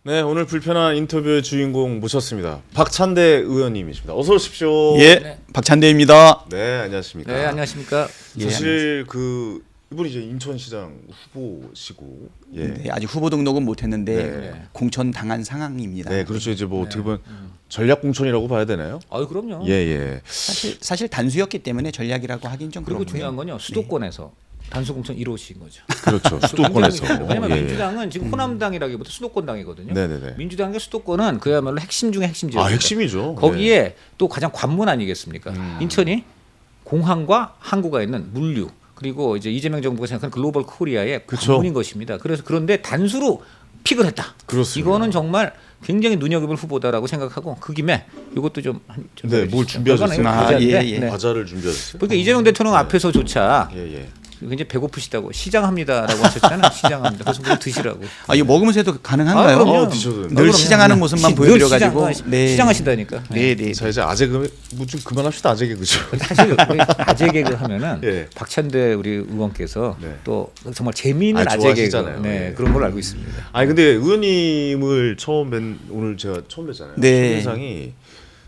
네, 오늘 불편한 인터뷰의 주인공 모셨습니다. 박찬대 의원님이십니다. 어서 오십시오. 예, 네. 박찬대입니다. 네, 안녕하십니까. 네, 안녕하십니까. 사실 이분이 이제 인천시장 후보시고, 예, 네, 아직 후보 등록은 못했는데 네. 공천 당한 상황입니다. 네, 그렇죠. 이제 뭐 어떻게 보면 전략 공천이라고 봐야 되나요? 아유, 그럼요. 예, 예. 사실 단수였기 때문에 전략이라고 하긴 좀 그리고 그렇고요. 중요한 건요. 수도권에서 단수 공천 이루어진 거죠. 그렇죠. 수도권에서. 왜냐면 예, 민주당은 지금 호남당이라기보다 수도권당이거든요. 네네네. 민주당의 수도권은 그야말로 핵심 중에 핵심지였습니다. 아, 핵심이죠. 거기에 네. 또 가장 관문 아니겠습니까? 인천이 공항과 항구가 있는 물류 그리고 이제 이재명 정부가 생각하는 글로벌 코리아의 그쵸. 관문인 것입니다. 그래서 그런데 단수로 픽을 했다. 그렇습니다. 이거는 정말 굉장히 눈여겨볼 후보다라고 생각하고 그 김에 이것도 좀 네, 뭘 준비하셨어요? 아, 예, 예. 네. 과자를 준비하셨어요? 그러니까 이재명 대통령 앞에서조차 예, 예. 굉장히 배고프시다고 시장합니다라고 하셨잖아요. 시장합니다. 그래서 뭘 드시라고. 아, 이거 먹으면서 해도 가능한가요? 아, 그럼요. 드셔도 늘 됩니다. 시장하는 모습만 늘 보여드려가지고 시장하시다니까. 네, 네. 자, 이제 아재 뭐좀 그만합시다. 아재 개그죠. 사실 우리 아재 개그 하면은 예. 박찬대 우리 의원께서 네. 또 정말 재미있는 아, 아재 개그 좋아하시잖아요. 네, 예. 그런 걸 알고 있습니다. 아니 근데 의원님을 오늘 제가 처음 뵀잖아요. 네. 첫인상이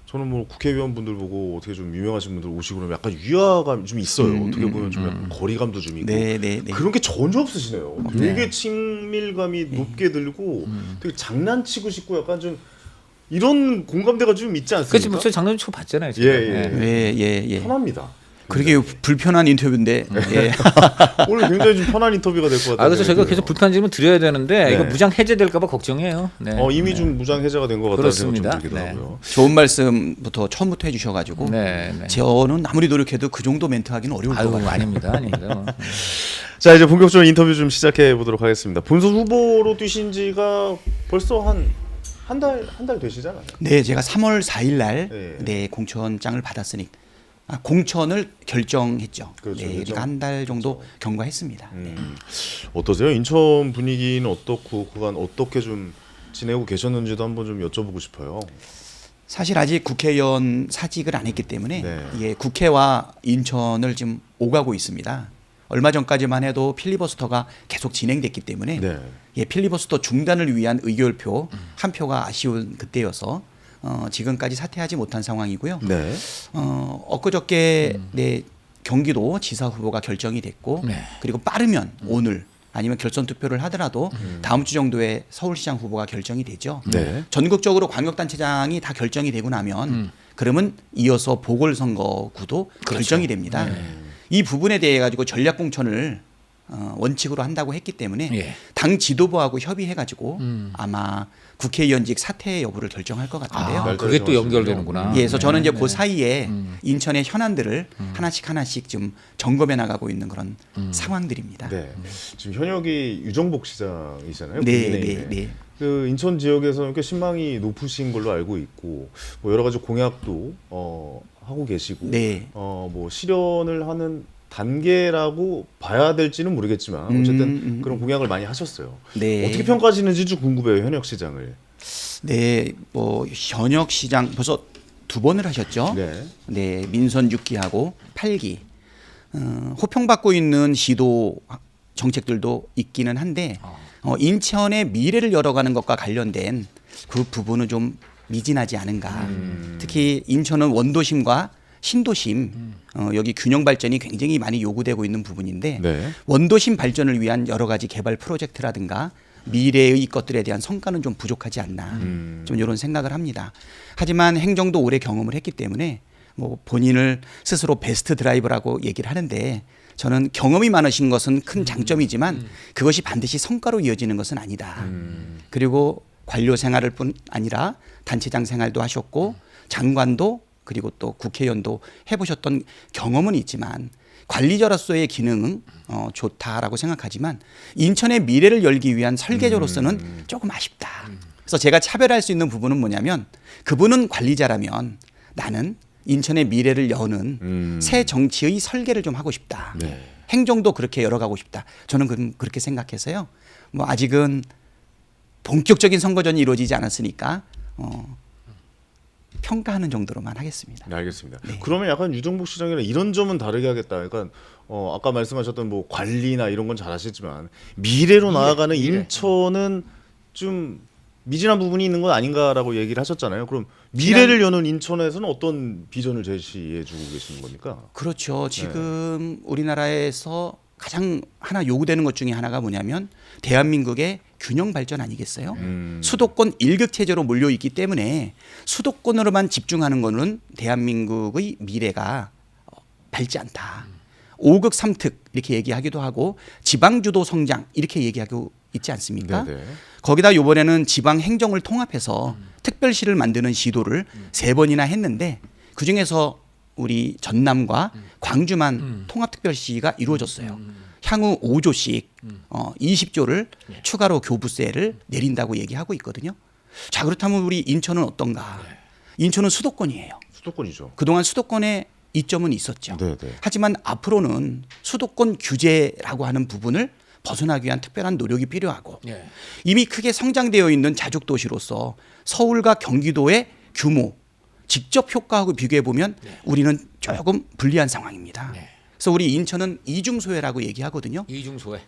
저는 뭐 국회의원분들 보고 어떻게 좀 유명하신 분들 오시고 그러면 약간 위화감 좀 있어요. 어떻게 보면 좀 약간 거리감도 좀 있고 네, 네, 네. 그런 게 전혀 없으시네요. 되게 친밀감이 높게 들고 되게 장난치고 싶고 약간 좀 이런 공감대가 좀 있지 않습니까? 그렇지, 저 장난 치고 봤잖아요. 제가. 예, 예. 네. 예, 예, 예. 편합니다. 그러게 불편한 인터뷰인데. 예. 오늘 굉장히 좀 편한 인터뷰가 될 것 같아요. 아, 그래서 저희가 계속 불편 질문 드려야 되는데 네. 이거 무장 해제될까봐 걱정해요. 네. 이미 좀 무장 해제가 된 것 같다는 생각이 좀 그렇습니다. 들기도 네. 하고요. 좋은 말씀부터 처음부터 해주셔가지고 네, 네. 저는 아무리 노력해도 그 정도 멘트 하기는 어려울 것 아유, 같아요. 아닙니다, 아닙니다. 자, 이제 본격적으로 인터뷰 좀 시작해 보도록 하겠습니다. 본선 후보로 뛰신 지가 벌써 한 달 되시잖아요. 네, 제가 3월 4일 날 네. 네, 공천장을 받았으니 공천을 결정했죠. 그렇죠, 네, 그렇죠. 그러니까 한 달 정도 경과했습니다. 네. 어떠세요? 인천 분위기는 어떻고 그간 어떻게 좀 지내고 계셨는지도 한번 좀 여쭤보고 싶어요. 사실 아직 국회의원 사직을 안 했기 때문에 네. 이게 국회와 인천을 지금 오가고 있습니다. 얼마 전까지만 해도 필리버스터가 계속 진행됐기 때문에 네. 예, 필리버스터 중단을 위한 의결표 한 표가 아쉬운 그때여서 지금까지 사퇴하지 못한 상황이고요. 네. 엊그저께 네, 경기도 지사 후보가 결정이 됐고 네. 그리고 빠르면 오늘 아니면 결선 투표를 하더라도 다음 주 정도에 서울시장 후보가 결정이 되죠. 네. 전국적으로 광역단체장이 다 결정이 되고 나면 그러면 이어서 보궐선거구도 결정이 됩니다. 이 부분에 대해 가지고 전략공천을 원칙으로 한다고 했기 때문에 예. 당 지도부하고 협의해 가지고 아마 국회의원직 사퇴 여부를 결정할 것 같은데요. 아, 그게 또 연결되는구나. 예, 그래서 저는 이제 네, 그 사이에 인천의 현안들을 하나씩 좀 점검해 나가고 있는 그런 상황들입니다. 네. 지금 현역이 유정복 시장이잖아요. 네, 국민의힘의. 네, 네. 그 인천 지역에서는 꽤 신망이 높으신 걸로 알고 있고 뭐 여러 가지 공약도 하고 계시고 네. 뭐 실현을 하는 단계라고 봐야 될지는 모르겠지만 어쨌든 그런 공약을 많이 하셨어요. 네. 어떻게 평가하시는지 좀 궁금해요. 현역 시장을. 네, 뭐 현역 시장 벌써 2번을 하셨죠. 네. 네, 민선 6기하고 8기. 호평받고 있는 시도 정책들도 있기는 한데 인천의 미래를 열어가는 것과 관련된 그 부분은 좀 미진하지 않은가. 특히 인천은 원도심과 신도심 여기 균형 발전이 굉장히 많이 요구되고 있는 부분인데 네. 원도심 발전을 위한 여러 가지 개발 프로젝트라든가 미래의 것들에 대한 성과는 좀 부족하지 않나 좀 이런 생각을 합니다. 하지만 행정도 오래 경험을 했기 때문에 뭐 본인을 스스로 베스트 드라이버라고 얘기를 하는데 저는 경험이 많으신 것은 큰 장점이지만 그것이 반드시 성과로 이어지는 것은 아니다. 그리고 관료 생활을 뿐 아니라 단체장 생활도 하셨고 장관도 그리고 또 국회의원도 해보셨던 경험은 있지만 관리자로서의 기능은 좋다라고 생각하지만 인천의 미래를 열기 위한 설계자로서는 조금 아쉽다. 그래서 제가 차별할 수 있는 부분은 뭐냐면 그분은 관리자라면 나는 인천의 미래를 여는 새 정치의 설계를 좀 하고 싶다. 네. 행정도 그렇게 열어가고 싶다. 저는 그렇게 생각해서요. 뭐 아직은 본격적인 선거전이 이루어지지 않았으니까 평가하는 정도로만 하겠습니다. 네, 알겠습니다. 네. 그러면 약간 유정복 시장이랑 이런 점은 다르게 하겠다. 그러니까 아까 말씀하셨던 뭐 관리나 이런 건 잘하시지만 미래로 나아가는 인천은 좀 미진한 부분이 있는 건 아닌가라고 얘기를 하셨잖아요. 그럼 미래를 여는 인천에서는 어떤 비전을 제시해주고 계시는 겁니까? 그렇죠. 지금 우리나라에서 가장 하나 요구되는 것 중에 하나가 뭐냐면 대한민국의 균형 발전 아니겠어요? 수도권 일극 체제로 몰려 있기 때문에 수도권으로만 집중하는 거는 대한민국의 미래가 밝지 않다. 5극 3특 이렇게 얘기하기도 하고 지방 주도 성장 이렇게 얘기하고 있지 않습니까? 네네. 거기다 이번에는 지방 행정을 통합해서 특별시를 만드는 시도를 3번이나 했는데 그중에서 우리 전남과 광주만 통합특별시가 이루어졌어요. 향후 5조씩 20조를 추가로 교부세를 내린다고 얘기하고 있거든요. 자, 그렇다면 우리 인천은 어떤가? 인천은 수도권이에요. 수도권이죠. 그동안 수도권에 이점은 있었죠. 네네. 하지만 앞으로는 수도권 규제라고 하는 부분을 벗어나기 위한 특별한 노력이 필요하고 예. 이미 크게 성장되어 있는 자족 도시로서 서울과 경기도의 규모, 직접 효과하고 비교해 보면 우리는 조금 불리한 상황입니다. 네. 그래서 우리 인천은 이중소해라고 얘기하거든요. 이중소해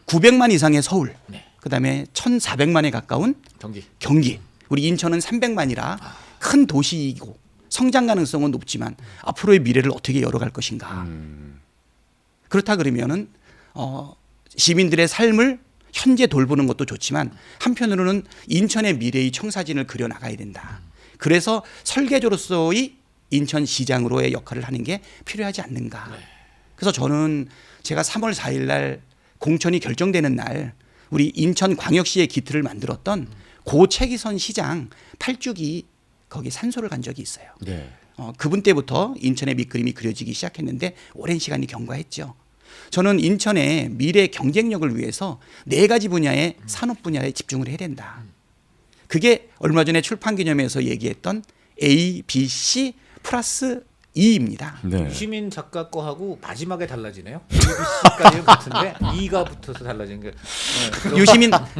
900만 이상의 서울, 네. 그다음에 1,400만에 가까운 경기. 경기. 우리 인천은 300만이라 큰 도시이고 성장 가능성은 높지만 앞으로의 미래를 어떻게 열어갈 것인가. 그렇다 그러면은 시민들의 삶을 현재 돌보는 것도 좋지만 한편으로는 인천의 미래의 청사진을 그려 나가야 된다. 그래서 설계조로서의 인천시장으로의 역할을 하는 게 필요하지 않는가. 그래서 저는 제가 3월 4일 날 공천이 결정되는 날 우리 인천광역시의 기틀을 만들었던 고 최기선 시장 8주기 거기 산소를 간 적이 있어요. 네. 그분 때부터 인천의 밑그림이 그려지기 시작했는데 오랜 시간이 경과했죠. 저는 인천의 미래 경쟁력을 위해서 4가지 분야의 산업 분야에 집중을 해야 된다. 그게 얼마 전에 출판 기념회에서 얘기했던 A, B, C 플러스 E입니다. 네. 유시민 작가 거하고 마지막에 달라지네요. ABC까지는 같은데 E가 붙어서 달라진 게.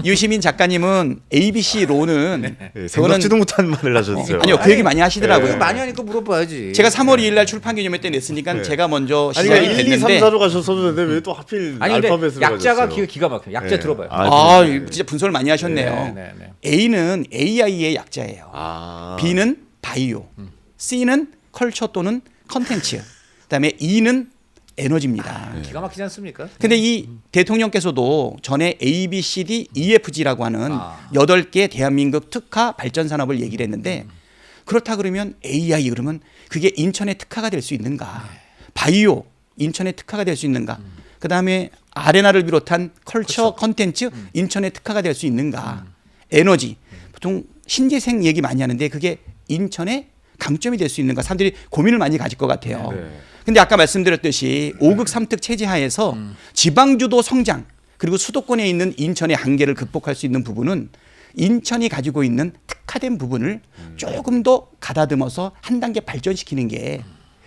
유시민 작가님은 ABC로는 네, 생각지도 못한 말을 하셨어요. 아니요, 그 얘기 많이 하시더라고요. 네. 많이 하니까 물어봐야지. 제가 3월 2일 날 출판 기념회 때 냈으니까 네. 제가 먼저 아니 시작이 그러니까 1, 2, 3, 됐는데 4로 가셨어도 되는데 왜 또 하필 아니 근데 알파벳으로 약자가 가셨어요? 기가 막혀. 약자 네. 들어봐요. 아, 네. 진짜 분석을 많이 하셨네요. 네, 네, 네. A는 AI의 약자예요. 아. B는 바이오, C는 컬처 또는 컨텐츠, 그다음에 E는 에너지입니다. 기가 막히지 않습니까? 근데 이 대통령께서도 전에 A, B, C, D, EFG라고 하는 아. 8개 대한민국 특화 발전 산업을 얘기를 했는데 그렇다 그러면 AI 그러면 그게 인천의 특화가 될 수 있는가? 바이오 인천의 특화가 될 수 있는가? 그다음에 아레나를 비롯한 컬처 컨텐츠 인천의 특화가 될 수 있는가? 에너지 보통 신재생 얘기 많이 하는데 그게 인천의 강점이 될 수 있는가? 사람들이 고민을 많이 가질 것 같아요. 네. 근데 아까 말씀드렸듯이 5극 3특 체제 하에서 지방주도 성장 그리고 수도권에 있는 인천의 한계를 극복할 수 있는 부분은 인천이 가지고 있는 특화된 부분을 조금 더 가다듬어서 한 단계 발전시키는 게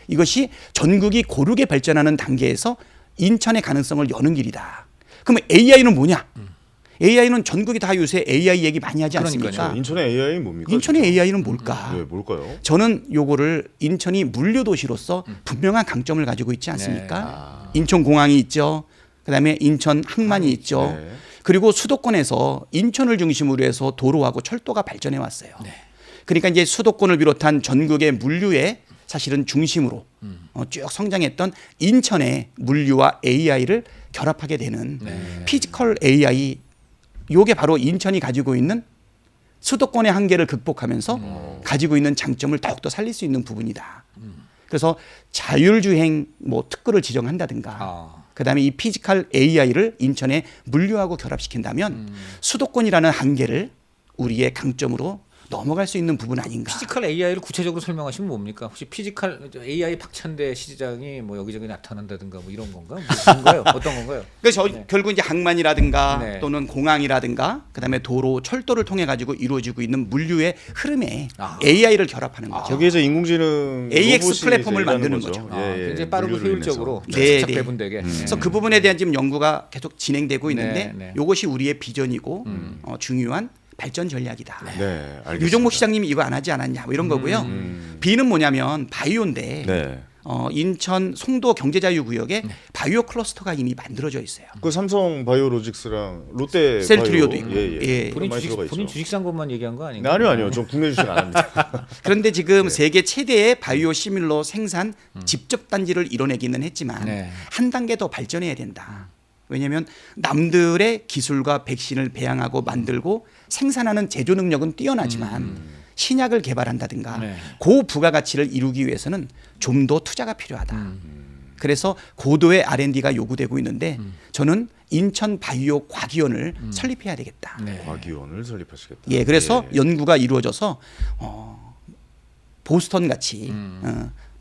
이것이 전국이 고르게 발전하는 단계에서 인천의 가능성을 여는 길이다. 그러면 AI는 뭐냐? AI는 전국이 다 요새 AI 얘기 많이 하지 않습니까? 그러니까요. 인천의 AI는 뭡니까? 인천의 진짜? AI는 뭘까? 네, 뭘까요? 저는 요거를 인천이 물류 도시로서 분명한 강점을 가지고 있지 않습니까? 인천공항이 있죠. 그다음에 인천 항만이 있죠. 네. 그리고 수도권에서 인천을 중심으로 해서 도로하고 철도가 발전해 왔어요. 그러니까 이제 수도권을 비롯한 전국의 물류의 사실은 중심으로 쭉 성장했던 인천의 물류와 AI를 결합하게 되는 피지컬 AI 요게 바로 인천이 가지고 있는 수도권의 한계를 극복하면서 가지고 있는 장점을 더욱더 살릴 수 있는 부분이다. 그래서 자율주행 뭐 특구를 지정한다든가 그다음에 이 피지컬 AI를 인천에 물류하고 결합시킨다면 수도권이라는 한계를 우리의 강점으로 넘어갈 수 있는 부분 아닌가. 피지컬 AI를 구체적으로 설명하시면 뭡니까? 혹시 피지컬 AI 박찬대 시장이 뭐 여기저기 나타난다든가 뭐 이런 건가? 뭔가요? 어떤 건가요? 그래서 결국 이제 항만이라든가 네. 또는 공항이라든가 그다음에 도로, 철도를 통해 가지고 이루어지고 있는 물류의 흐름에 AI를 결합하는 거죠. 저기에 이제 인공지능 AX 로봇이 플랫폼을 이제 일하는 만드는 거죠. 거죠. 굉장히 빠르고 물류로 효율적으로 인해서. 네, 착착 네. 배분되게. 그래서 그 부분에 대한 지금 연구가 계속 진행되고 있는데 네. 이것이 우리의 비전이고 중요한 발전 전략이다. 네, 알겠습니다. 유정목 시장님이 이거 안 하지 않았냐 뭐 이런 거고요. B는 뭐냐면 바이오인데 네. 인천 송도 경제자유구역에 바이오 클러스터가 이미 만들어져 있어요. 그 삼성 바이오로직스랑 롯데 셀트리오도 바이오. 있고. 예, 예. 본인 많이 주식 들어가 있죠. 본인 주식산 것만 얘기한 거 네, 아닌가요? 아니요. 저 국내 주식 안 합니다. 그런데 지금 세계 최대의 바이오 시밀러 생산 집적 단지를 이뤄내기는 했지만 네. 한 단계 더 발전해야 된다. 왜냐하면 남들의 기술과 백신을 배양하고 만들고 생산하는 제조 능력은 뛰어나지만 신약을 개발한다든가 네. 고부가가치를 이루기 위해서는 좀 더 투자가 필요하다. 그래서 고도의 R&D가 요구되고 있는데 저는 인천 바이오 과기원을 설립해야 되겠다. 네. 과기원을 설립하시겠다. 예, 그래서 예. 연구가 이루어져서 보스턴 같이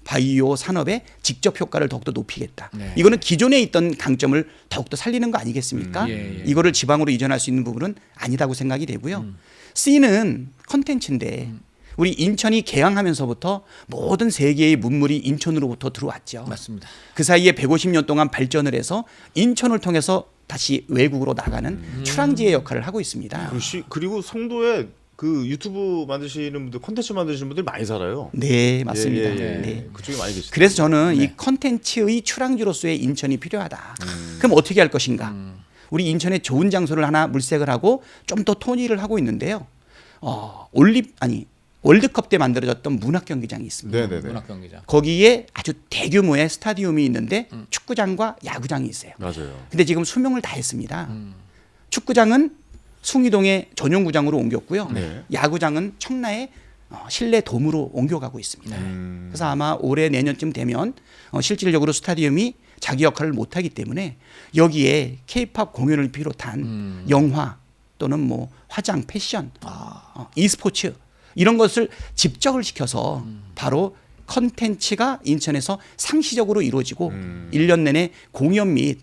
바이오 산업의 직접 효과를 더욱더 높이겠다. 네. 이거는 기존에 있던 강점을 더욱더 살리는 거 아니겠습니까? 예. 이거를 지방으로 이전할 수 있는 부분은 아니다고 생각이 되고요. C는 컨텐츠인데 우리 인천이 개항하면서부터 모든 세계의 문물이 인천으로부터 들어왔죠. 맞습니다. 그 사이에 150년 동안 발전을 해서 인천을 통해서 다시 외국으로 나가는 출항지의 역할을 하고 있습니다. 그리고 송도에 그 유튜브 만드시는 분들, 콘텐츠 만드시는 분들 많이 살아요. 네, 맞습니다. 예, 예, 예. 네. 그쪽에 많이 계시죠. 그래서 저는 이 컨텐츠의 출항지로서의 인천이 필요하다. 그럼 어떻게 할 것인가? 우리 인천에 좋은 장소를 하나 물색을 하고 좀 더 토니를 하고 있는데요. 월드컵 때 만들어졌던 문학 경기장이 있습니다. 네네네. 문학 경기장. 거기에 아주 대규모의 스타디움이 있는데 축구장과 야구장이 있어요. 맞아요. 근데 지금 수명을 다 했습니다. 축구장은 숭이동의 전용구장으로 옮겼고요. 네. 야구장은 청라의 실내 돔으로 옮겨가고 있습니다. 그래서 아마 올해 내년쯤 되면 실질적으로 스타디움이 자기 역할을 못하기 때문에 여기에 K-팝 공연을 비롯한 영화 또는 뭐 화장, 패션, e스포츠 이런 것을 집적을 시켜서 바로 컨텐츠가 인천에서 상시적으로 이루어지고 1년 내내 공연 및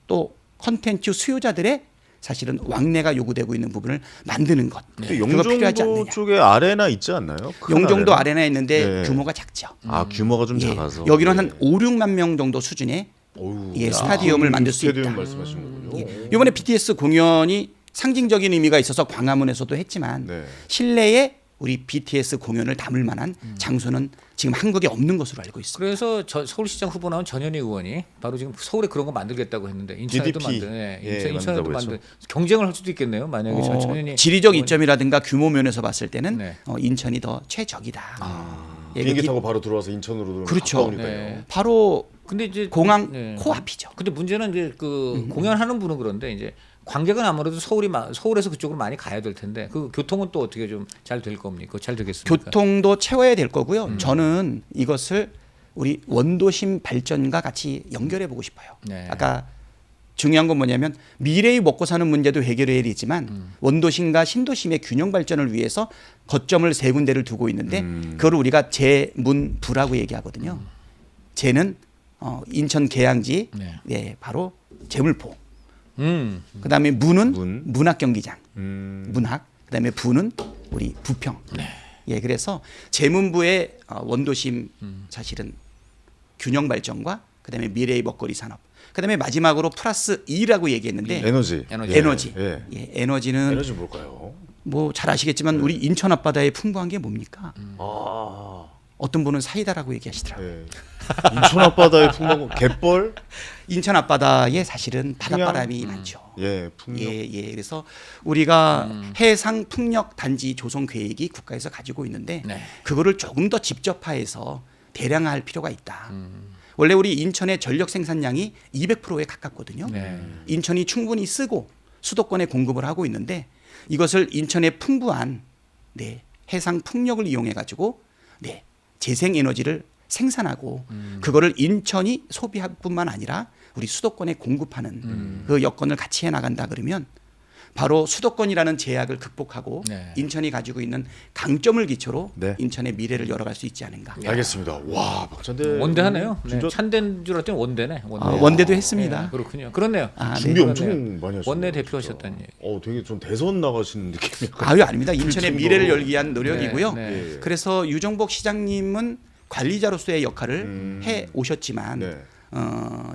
또 컨텐츠 수요자들의 사실은 왕래가 요구되고 있는 부분을 만드는 것. 그거 필요하지 영종도 않느냐. 쪽에 아레나 있지 않나요? 큰 영종도 아레나에 있는데 네. 규모가 작죠. 아, 규모가 좀 예. 작아서. 여기는 예. 한 5, 6만 명 정도 수준의 어휴, 예, 야, 스타디움을 큰 만들 수 스타디움 있다. 말씀하시는 거군요. 이번에 BTS 공연이 상징적인 의미가 있어서 광화문에서도 했지만 네. 실내에 우리 BTS 공연을 담을 만한 장소는 지금 한국에 없는 것으로 알고 있습니다. 그래서 서울시장 후보 나온 전현희 의원이 바로 지금 서울에 그런 거 만들겠다고 했는데 인천에도 GDP. 만든, 예, 인천에도 만든다고 만든 경쟁을 할 수도 있겠네요. 만약에 전현희 지리적 이점이라든가 규모 면에서 봤을 때는 네. 인천이 더 최적이다. 예, 비행기 그 타고 바로 들어와서 인천으로 들어오면 그렇죠. 가까우니까요. 네. 바로 근데 이제 공항 네. 코앞이죠. 근데 문제는 이제 그 공연하는 분은 그런데 이제 관객은 아무래도 서울에서 그쪽으로 많이 가야 될 텐데 그 교통은 또 어떻게 좀 잘 될 겁니까? 잘 되겠습니까? 교통도 채워야 될 거고요. 저는 이것을 우리 원도심 발전과 같이 연결해 보고 싶어요. 네. 아까 중요한 건 뭐냐면 미래의 먹고 사는 문제도 해결해야 되지만 원도심과 신도심의 균형 발전을 위해서 거점을 세 군데를 두고 있는데 그걸 우리가 재문부라고 얘기하거든요. 재는 인천 계양지 네. 예, 바로 재물포. 음. 그다음에 문은 문. 문학 경기장. 음. 문학. 그다음에 부는 우리 부평. 네. 예, 그래서 재문부의 원도심 사실은 균형 발전과 그다음에 미래의 먹거리 산업. 그다음에 마지막으로 플러스 2라고 얘기했는데 에너지. 에너지. 예. 예, 에너지는 에너지 뭘까요? 뭐 잘 아시겠지만 우리 인천 앞바다에 풍부한 게 뭡니까? 아. 어떤 분은 사이다라고 얘기하시더라고요. 예. 인천 앞바다에 풍부한 갯벌. 인천 앞바다에 사실은 바닷바람이 풍량? 많죠. 예, 풍력. 예, 예. 그래서 우리가 해상 풍력 단지 조성 계획이 국가에서 가지고 있는데 네. 그거를 조금 더 집접화해서 대량화할 필요가 있다. 원래 우리 인천의 전력 생산량이 200%에 가깝거든요. 네. 인천이 충분히 쓰고 수도권에 공급을 하고 있는데 이것을 인천의 풍부한 네, 해상 풍력을 이용해 가지고 네, 재생 에너지를 생산하고 그거를 인천이 소비할 뿐만 아니라 우리 수도권에 공급하는 그 여건을 같이 해 나간다 그러면 바로 수도권이라는 제약을 극복하고 네. 인천이 가지고 있는 강점을 기초로 네. 인천의 미래를 열어갈 수 있지 않은가. 알겠습니다. 와, 박찬대. 원대하네요. 네. 진짜 찬대인 줄 알았더니 원대네. 원대. 원대도 했습니다. 네, 그렇군요. 그렇네요. 아, 준비 네. 엄청 그러네요. 많이 하시네요. 원내 진짜. 대표하셨다는 얘기. 되게 좀 대선 나가시는 느낌이에요. 아유 아닙니다. 인천의 그 미래를 정도로. 열기 위한 노력이고요. 네, 네. 예. 그래서 유정복 시장님은 관리자로서의 역할을 해 오셨지만 네.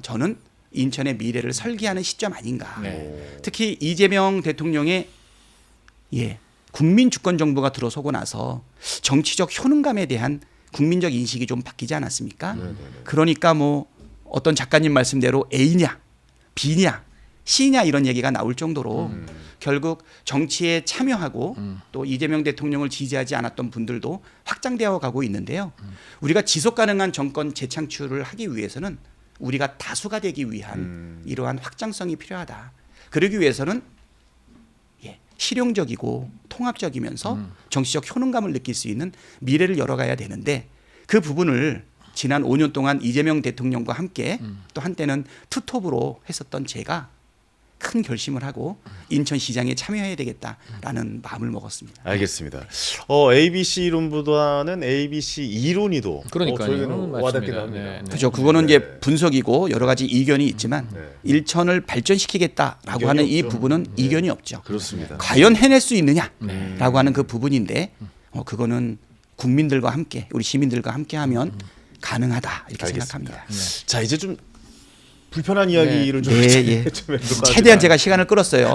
저는 인천의 미래를 설계하는 시점 아닌가. 네. 특히 이재명 대통령의 국민 주권 정부가 들어서고 나서 정치적 효능감에 대한 국민적 인식이 좀 바뀌지 않았습니까? 네네네. 그러니까 뭐 어떤 작가님 말씀대로 A냐, B냐, C냐 이런 얘기가 나올 정도로 결국 정치에 참여하고 또 이재명 대통령을 지지하지 않았던 분들도 확장되어 가고 있는데요. 우리가 지속 가능한 정권 재창출을 하기 위해서는 우리가 다수가 되기 위한 이러한 확장성이 필요하다. 그러기 위해서는 실용적이고 통합적이면서 정치적 효능감을 느낄 수 있는 미래를 열어가야 되는데 그 부분을 지난 5년 동안 이재명 대통령과 함께 또 한때는 투톱으로 했었던 제가 큰 결심을 하고 인천시장에 참여해야 되겠다라는 마음을 먹었습니다. 알겠습니다. ABC 이론보다는 ABC 이론이 더 그러니까요. 저희는 와닿긴 맞습니다. 합니다. 네, 네. 그렇죠. 그거는 네. 이제 분석이고 여러 가지 이견이 있지만 네. 일천을 발전시키겠다라고 이견이 하는 이 없죠. 부분은 네. 이견이 없죠. 그렇습니다. 과연 해낼 수 있느냐라고 하는 그 부분인데 그거는 국민들과 함께 우리 시민들과 함께하면 가능하다 이렇게 알겠습니다. 생각합니다. 자 이제 좀 불편한 이야기를 좀, 네, 좀 예. 해볼까 최대한 하지만. 제가 시간을 끌었어요.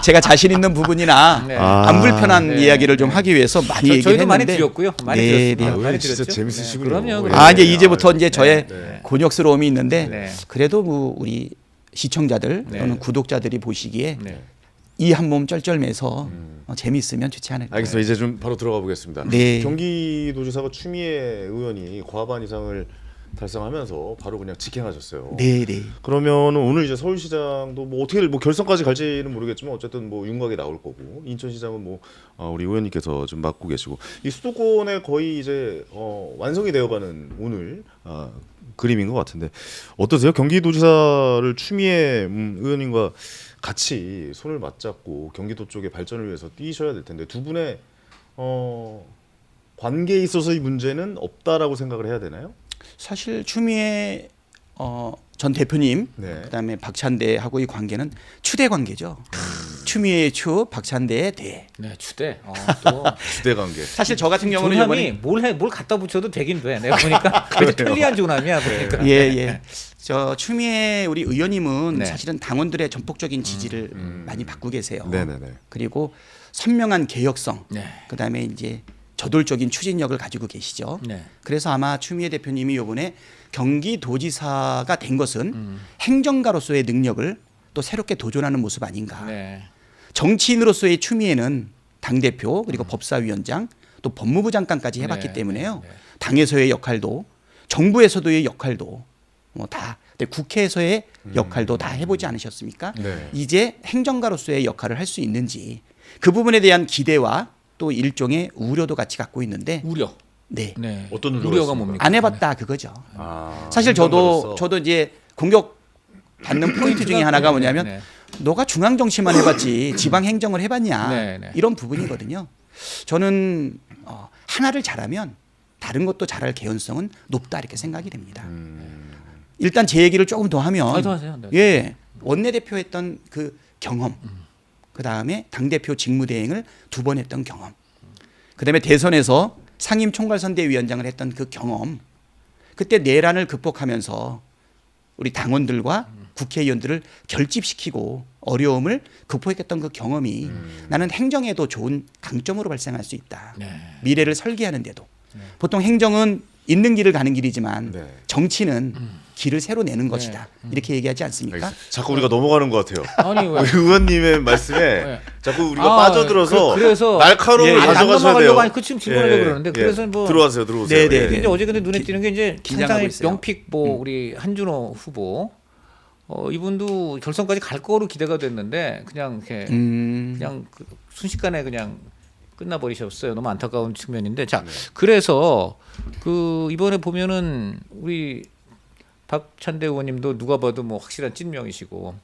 제가 자신 있는 부분이나 네. 안 불편한 네. 이야기를 좀 하기 위해서 많이 얘기를 저희도 많이 했는데 드렸고요. 많이 네, 드렸습니다. 네. 아, 많이 진짜 드렸죠. 재밌으시군요. 그럼요. 예. 그럼요. 이제 이제부터 이제 저의 네. 곤욕스러움이 있는데 네. 그래도 뭐 우리 시청자들 네. 또는 구독자들이 보시기에 네. 이 한 몸 쩔쩔매서 재미있으면 좋지 않을까. 알겠습니다. 이제 좀 바로 들어가 보겠습니다. 네. 경기도지사가 추미애 의원이 과반 이상을 달성하면서 바로 그냥 직행하셨어요. 네, 네. 그러면 오늘 이제 서울시장도 뭐 어떻게 뭐 결선까지 갈지는 모르겠지만 어쨌든 뭐 윤곽이 나올 거고 인천시장은 뭐 우리 의원님께서 좀 맡고 계시고 이 수도권에 거의 이제 완성이 되어가는 오늘 그림인 것 같은데 어떠세요? 경기도지사를 추미애 의원님과 같이 손을 맞잡고 경기도 쪽의 발전을 위해서 뛰셔야 될 텐데 두 분의 관계에 있어서의 문제는 없다라고 생각을 해야 되나요? 사실 추미애 전 대표님 네. 그다음에 박찬대하고의 관계는 추대 관계죠. 추미애의 추, 박찬대의 대. 네, 추대. 또 주대 관계. 사실 저 같은 경우는 조남이 이번에 뭘 갖다 붙여도 되긴 돼. 내가 보니까 그래도 편리한 조남이야. 보니까. 예. 저 추미애 우리 의원님은 네. 사실은 당원들의 전폭적인 지지를 많이 받고 계세요. 네네네. 그리고 선명한 개혁성, 네. 그다음에 이제 저돌적인 추진력을 가지고 계시죠. 네. 그래서 아마 추미애 대표님이 이번에 경기도지사가 된 것은 행정가로서의 능력을 또 새롭게 도전하는 모습 아닌가. 네. 정치인으로서의 추미애는 당대표 그리고 법사위원장 또 법무부 장관까지 해봤기 네, 때문에요. 네, 네. 당에서의 역할도 정부에서도의 역할도 다 국회에서의 역할도 다 해보지 않으셨습니까? 네. 이제 행정가로서의 역할을 할 수 있는지 그 부분에 대한 기대와 또 일종의 우려도 같이 갖고 있는데 우려. 네. 네. 어떤 우려가 우려가 있습니까? 뭡니까? 안 해봤다 그거죠. 아, 사실 저도 이제 공격 받는 포인트 중에 하나가 뭐냐면 네. 너가 중앙 정치만 해봤지 지방 행정을 해봤냐 네, 네. 이런 부분이거든요. 저는 하나를 잘하면 다른 것도 잘할 개연성은 높다 이렇게 생각이 됩니다. 일단 제 얘기를 조금 더 하면 더 하세요. 네. 예 원내대표 했던 그 경험, 그 다음에 당 대표 직무대행을 2번 했던 경험, 그 다음에 대선에서 상임총괄선대위원장을 했던 그 경험, 그때 내란을 극복하면서 우리 당원들과 국회의원들을 결집시키고 어려움을 극복했던 그 경험이 나는 행정에도 좋은 강점으로 발생할 수 있다. 네. 미래를 설계하는데도 보통 행정은 있는 길을 가는 길이지만 네. 정치는 길을 새로 내는 것이다. 이렇게 얘기하지 않습니까? 자꾸 우리가 넘어가는 것 같아요. 아니 왜? 우리 의원님의 말씀에 네. 자꾸 우리가 빠져들어서 그래서 날카로움을 예, 예. 가져가셔야 돼요. 아니 그 지금 질문하려고 그러는데 그래서 뭐 들어와세요. 네, 네, 예. 네. 이제 어제 근데 눈에 띄는 게 이제 긴장하고 상당히 있어요. 명픽 우리 한준호 후보 이분도 결선까지 갈 거로 기대가 됐는데 그냥 이렇게 그냥 순식간에 그냥 끝나버리셨어요. 너무 안타까운 측면인데 자 그래서 그 이번에 보면은 우리 박찬대 의원님도 누가 봐도 뭐 확실한 찐명이시고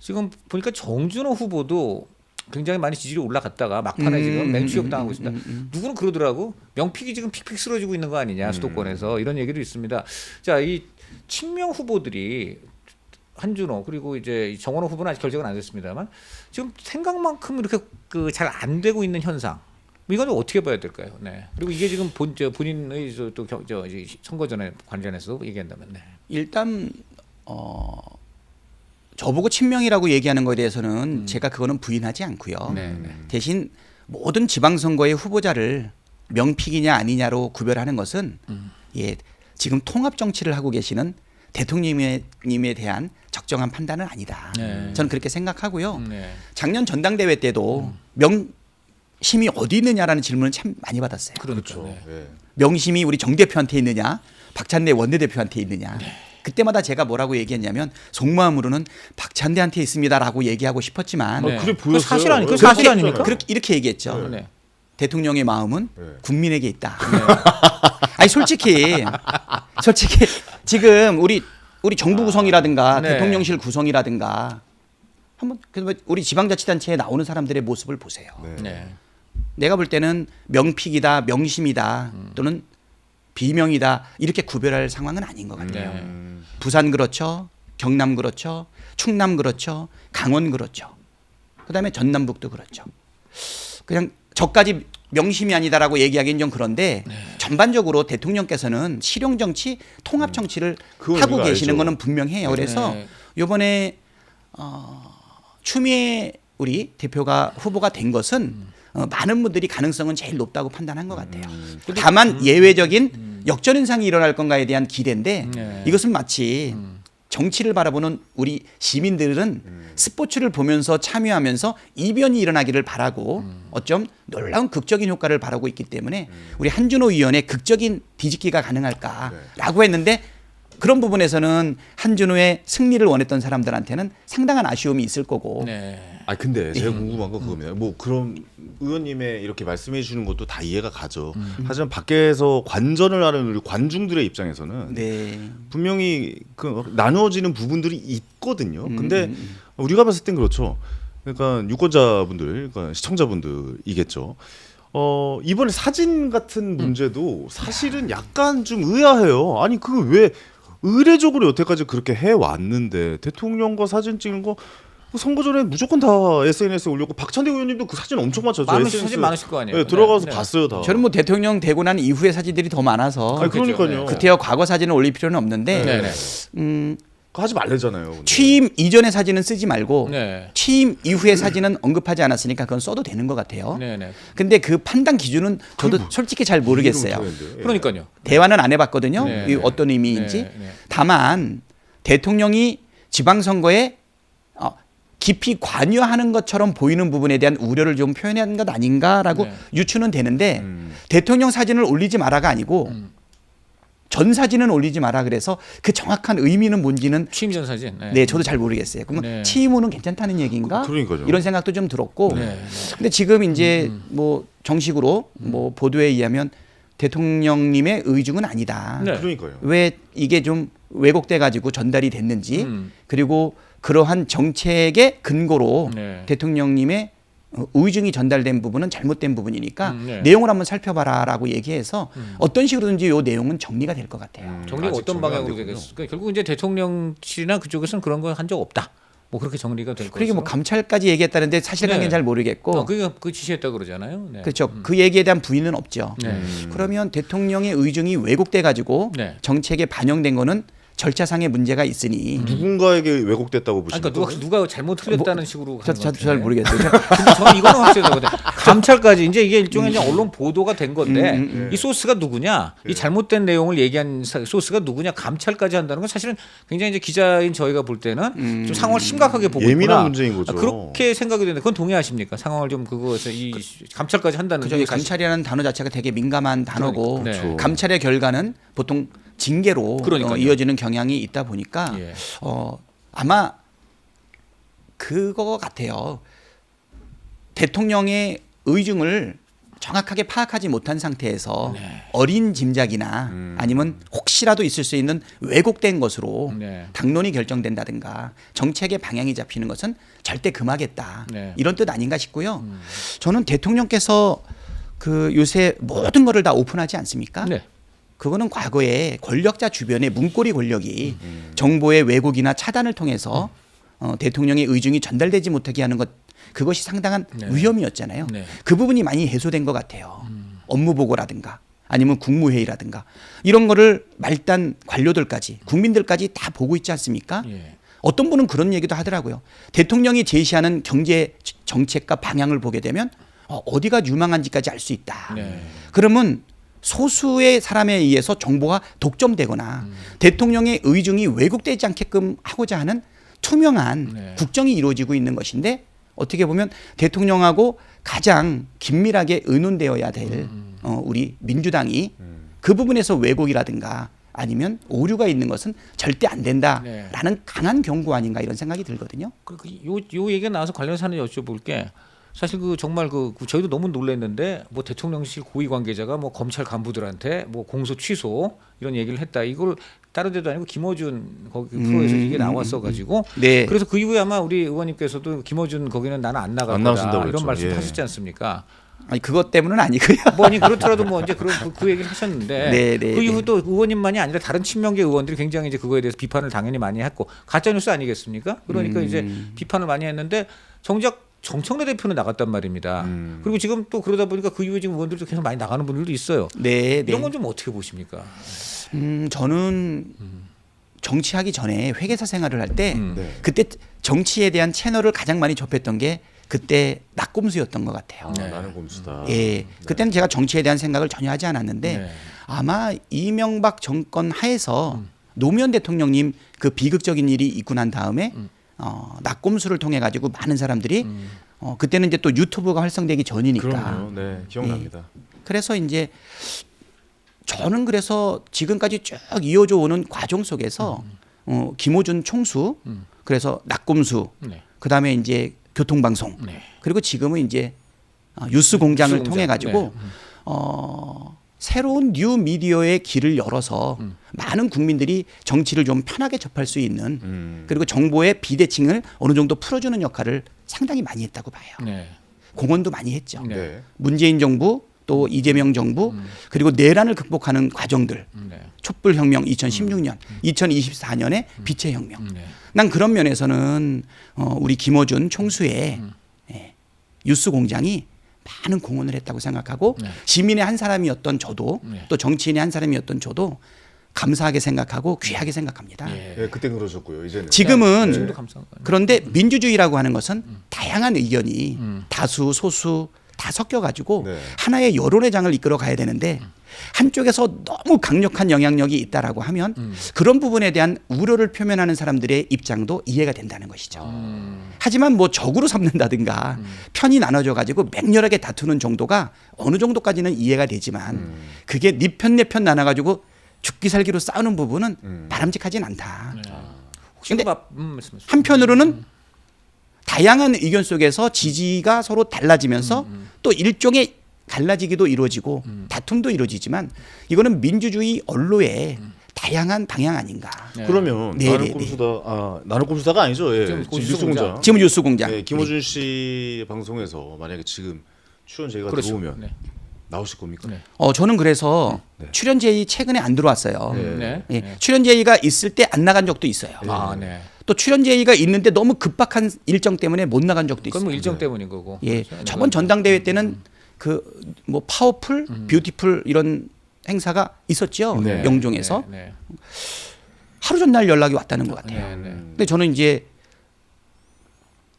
지금 보니까 정준호 후보도 굉장히 많이 지지율이 올라갔다가 막판에 지금 맹추격 당하고 있습니다. 누구는 그러더라고 명픽이 지금 픽픽 쓰러지고 있는 거 아니냐 수도권에서 이런 얘기도 있습니다. 자 이 친명 후보들이 한준호 그리고 이제 정원호 후보는 아직 결정은 안 됐습니다만 지금 생각만큼 이렇게 그 잘 안 되고 있는 현상. 이건 어떻게 봐야 될까요? 네. 그리고 이게 지금 본인의 또 선거 전에 관련해서 얘기한다면 네. 일단 저보고 친명이라고 얘기하는 것에 대해서는 제가 그거는 부인하지 않고요. 네, 네. 대신 모든 지방선거의 후보자를 명픽이냐 아니냐로 구별하는 것은 예, 지금 통합 정치를 하고 계시는 대통령님에 대한 적정한 판단은 아니다. 네. 저는 그렇게 생각하고요. 네. 작년 전당대회 때도 명심이 어디 있느냐라는 질문을 참 많이 받았어요. 그러니까. 그렇죠. 네. 예. 명심이 우리 정 대표한테 있느냐, 박찬대 원내대표한테 있느냐. 네. 그때마다 제가 뭐라고 얘기했냐면 속마음으로는 박찬대한테 있습니다라고 얘기하고 싶었지만 네. 그래 그거 보였어요. 사실 아니- 그거 예, 사실 그렇게 아닙니까? 했잖아요. 이렇게 얘기했죠. 네. 대통령의 마음은 네. 국민에게 있다. 아니 솔직히 지금 우리 정부 구성이라든가 네. 대통령실 구성이라든가 한번 우리 지방자치단체에 나오는 사람들의 모습을 보세요. 네. 네. 내가 볼 때는 명픽이다, 명심이다 또는 비명이다 이렇게 구별할 상황은 아닌 것 같아요. 네. 부산 그렇죠, 경남 그렇죠, 충남 그렇죠, 강원 그렇죠. 그다음에 전남북도 그렇죠. 그냥 저까지 명심이 아니다라고 얘기하기는 좀 그런데 전반적으로 대통령께서는 실용 정치, 통합 정치를 그건 하고 우리가 계시는 알죠. 거는 분명해요. 그래서 네. 이번에 추미애 우리 대표가 후보가 된 것은 많은 분들이 가능성은 제일 높다고 판단한 것 같아요. 다만 예외적인 역전 현상이 일어날 건가에 대한 기대인데 네. 이것은 마치 정치를 바라보는 우리 시민들은 스포츠를 보면서 참여하면서 이변이 일어나기를 바라고 어쩜 놀라운 극적인 효과를 바라고 있기 때문에 우리 한준호 위원의 극적인 뒤집기가 가능할까라고 했는데 그런 부분에서는 한준호의 승리를 원했던 사람들한테는 상당한 아쉬움이 있을 거고 네. 아 근데 제가 궁금한 건 그겁니다. 뭐 그런 의원님의 이렇게 말씀해 주는 것도 다 이해가 가죠. 하지만 밖에서 관전을 하는 우리 관중들의 입장에서는 네. 분명히 그 나누어지는 부분들이 있거든요. 근데 우리가 봤을 땐 그렇죠. 그러니까 유권자분들, 그러니까 시청자분들이겠죠. 이번에 사진 같은 문제도 사실은 약간 좀 의아해요. 아니 그 왜 의례적으로 여태까지 그렇게 해 왔는데 대통령과 사진 찍는 거 선거 전에 무조건 다 SNS에 올렸고 박찬대 의원님도 그 사진 엄청 많죠. 사진 많으실 거 아니에요. 네, 들어가서 네. 봤어요 다. 저는 뭐 대통령 되고 난 이후의 사진들이 더 많아서 아니, 그러니까요. 네. 그때와 과거 사진을 올릴 필요는 없는데 네. 네. 그거 하지 말래잖아요. 근데. 취임 이전의 사진은 쓰지 말고 네. 취임 이후의 사진은 언급하지 않았으니까 그건 써도 되는 것 같아요. 네. 네. 근데 그 판단 기준은 저도 솔직히 잘 모르겠어요. 이해를 못하겠는데. 예. 그러니까요. 대화는 안 해봤거든요. 네. 이 어떤 의미인지. 네. 네. 다만 대통령이 지방선거에 깊이 관여하는 것처럼 보이는 부분에 대한 우려를 좀 표현한 것 아닌가라고 네. 유추는 되는데 대통령 사진을 올리지 마라가 아니고 전 사진은 올리지 마라 그래서 그 정확한 의미는 뭔지는 취임 전 사진. 네, 저도 잘 모르겠어요. 그러면 네. 취임 후는 괜찮다는 얘기인가? 그러니까요. 이런 생각도 좀 들었고. 네. 근데 지금 이제 뭐 정식으로 뭐 보도에 의하면 대통령님의 의중은 아니다. 네. 그러니까요. 왜 이게 좀 왜곡돼 가지고 전달이 됐는지 그리고 그러한 정책의 근거로 네. 대통령님의 의중이 전달된 부분은 잘못된 부분이니까 네. 내용을 한번 살펴봐라라고 얘기해서 어떤 식으로든지 이 내용은 정리가 될 것 같아요. 정리가 아직 어떤 정리가 안 방향으로 됐군요. 되겠어? 그러니까 결국 이제 대통령실이나 그쪽에서는 그런 거 한 적 없다. 뭐 그렇게 정리가 될 거죠. 그러게 뭐 감찰까지 얘기했다는데 사실관계는 네. 잘 모르겠고 그게 그 지시했다 그러잖아요. 네. 그렇죠. 그 얘기에 대한 부인은 없죠. 네. 그러면 대통령의 의중이 왜곡돼 가지고 네. 정책에 반영된 거는 절차상의 문제가 있으니 누군가에게 왜곡됐다고 아니, 보시는 그러니까 누가 잘못 틀렸다는 식으로 가는 저도 것 잘 같아요. 모르겠어요. 근데 저는 이거는 확실하거든요. 감찰까지 이제 이게 일종의 이제 언론 보도가 된 건데 이 소스가 누구냐, 이 잘못된 내용을 얘기한 소스가 누구냐 감찰까지 한다는 건 사실은 굉장히 이제 기자인 저희가 볼 때는 좀 상황을 심각하게 보고 예민한 있구나. 문제인 거죠. 그렇게 생각이 되는데 그건 동의하십니까? 상황을 좀 그거에서 이 감찰까지 한다는 그죠. 게 이 감찰이라는 단어 자체가 되게 민감한 단어고 그러니까. 네. 감찰의 결과는 보통 징계로 그러니까요. 이어지는 경향이 있다 보니까 예. 아마 그거 같아요. 대통령의 의중을 정확하게 파악하지 못한 상태에서 네. 어린 짐작이나 아니면 혹시라도 있을 수 있는 왜곡된 것으로 네. 당론이 결정된다든가 정책의 방향이 잡히는 것은 절대 금하겠다. 네. 이런 뜻 아닌가 싶고요. 저는 대통령께서 그 요새 모든 거를 다 오픈하지 않습니까? 네. 그거는 과거에 권력자 주변의 문고리 권력이 정보의 왜곡이나 차단을 통해서 대통령의 의중이 전달되지 못하게 하는 것 그것이 상당한 네. 위험이었잖아요. 네. 그 부분이 많이 해소된 것 같아요. 업무 보고라든가 아니면 국무회의라든가 이런 거를 말단 관료들까지 국민들까지 다 보고 있지 않습니까? 예. 어떤 분은 그런 얘기도 하더라고요. 대통령이 제시하는 경제 정책과 방향을 보게 되면 어디가 유망한지까지 알 수 있다. 네. 그러면 소수의 사람에 의해서 정보가 독점되거나 대통령의 의중이 왜곡되지 않게끔 하고자 하는 투명한 네. 국정이 이루어지고 있는 것인데 어떻게 보면 대통령하고 가장 긴밀하게 의논되어야 될 우리 민주당이 그 부분에서 왜곡이라든가 아니면 오류가 있는 것은 절대 안 된다라는 네. 강한 경고 아닌가 이런 생각이 들거든요. 요 얘기가 나와서 관련해서 하나 여쭤볼 게 사실 정말 저희도 너무 놀랐는데 뭐 대통령실 고위 관계자가 뭐 검찰 간부들한테 뭐 공소 취소 이런 얘기를 했다. 이걸 다른 데도 아니고 김어준 거기 프로에서 이게 나왔어 가지고 네. 그래서 그 이후에 아마 우리 의원님께서도 김어준 거기는 나는 안 나갈 안 거다 나오신다고 이런 그랬죠. 말씀 예. 하셨지 않습니까? 아니 그것 때문은 아니고요. 뭐 아니 그렇더라도 뭐 이제 그 얘기를 하셨는데 네, 네, 그 이후 네. 또 의원님만이 아니라 다른 친명계 의원들이 굉장히 이제 그거에 대해서 비판을 당연히 많이 했고 가짜 뉴스 아니겠습니까? 그러니까 이제 비판을 많이 했는데 정작 정청래 대표는 나갔단 말입니다. 그리고 지금 또 그러다 보니까 그 이후에 지금 의원들도 계속 많이 나가는 분들도 있어요. 네, 네. 이런 건 좀 어떻게 보십니까? 저는 정치하기 전에 회계사 생활을 할 때 네. 그때 정치에 대한 채널을 가장 많이 접했던 게 그때 낙곰수였던 것 같아요. 네. 나는 곰수다. 예, 그때는 제가 정치에 대한 생각을 전혀 하지 않았는데 네. 아마 이명박 정권 하에서 노무현 대통령님 그 비극적인 일이 있고 난 다음에 낙곰수를 통해 가지고 많은 사람들이 그때는 이제 또 유튜브가 활성되기 전이니까 그럼요. 네, 기억납니다. 그래서 이제 저는 그래서 지금까지 쭉 이어져 오는 과정 속에서 김어준 총수 그래서 낙곰수 네. 그다음에 이제 교통방송 네. 그리고 지금은 이제 뉴스공장을 뉴스공장. 통해 가지고 새로운 뉴 미디어의 길을 열어서 많은 국민들이 정치를 좀 편하게 접할 수 있는 그리고 정보의 비대칭을 어느 정도 풀어주는 역할을 상당히 많이 했다고 봐요. 네. 공헌도 많이 했죠. 네. 네. 문재인 정부 또 이재명 정부 그리고 내란을 극복하는 과정들 네. 촛불혁명 2016년 2024년에 빛의 혁명 네. 난 그런 면에서는 우리 김어준 총수의 뉴스공장이 많은 공헌을 했다고 생각하고 네. 시민의 한 사람이었던 저도 네. 또 정치인의 한 사람이었던 저도 감사하게 생각하고 귀하게 생각합니다. 예. 네, 그때 그러셨고요. 이제는 지금은 지금도 감사한 거예요. 그런데 민주주의라고 하는 것은 다양한 의견이 다수 소수 다 섞여가지고 네. 하나의 여론의 장을 이끌어 가야 되는데 한쪽에서 너무 강력한 영향력이 있다라고 하면 그런 부분에 대한 우려를 표현하는 사람들의 입장도 이해가 된다는 것이죠. 하지만 뭐 적으로 삼는다든가 편이 나눠져 가지고 맹렬하게 다투는 정도가 어느 정도까지는 이해가 되지만 그게 네 편 내 편 나눠 가지고 죽기 살기로 싸우는 부분은 바람직하진 않다. 혹시 근데 말씀하세요. 한편으로는 다양한 의견 속에서 지지가 서로 달라지면서 또 일종의 갈라지기도 이루어지고 다툼도 이루어지지만 이거는 민주주의 언로의 다양한 방향 아닌가. 네. 그러면 네, 나는 네, 꼼수다. 나는 꼼수다가 아니죠. 예. 지금 지금 뉴스공장. 뉴스공장. 지금 뉴스공장. 네, 김어준 씨 방송에서 만약에 지금 출연 제의가 그렇죠. 들어오면 네. 나오실 겁니까? 네. 저는 그래서 네. 출연 제의 최근에 안 들어왔어요. 네. 네. 예, 네. 출연 제의가 있을 때 안 나간 적도 있어요. 아, 네. 또 출연 제의가 있는데 너무 급박한 일정 때문에 못 나간 적도 그건 있어요. 뭐 일정 때문인 거고. 예, 그렇죠. 저번 전당대회 때는 그 뭐 파워풀, 뷰티풀 이런 행사가 있었죠. 네. 영종에서 네. 하루 전날 연락이 왔다는 것 같아요. 네. 네. 근데 저는 이제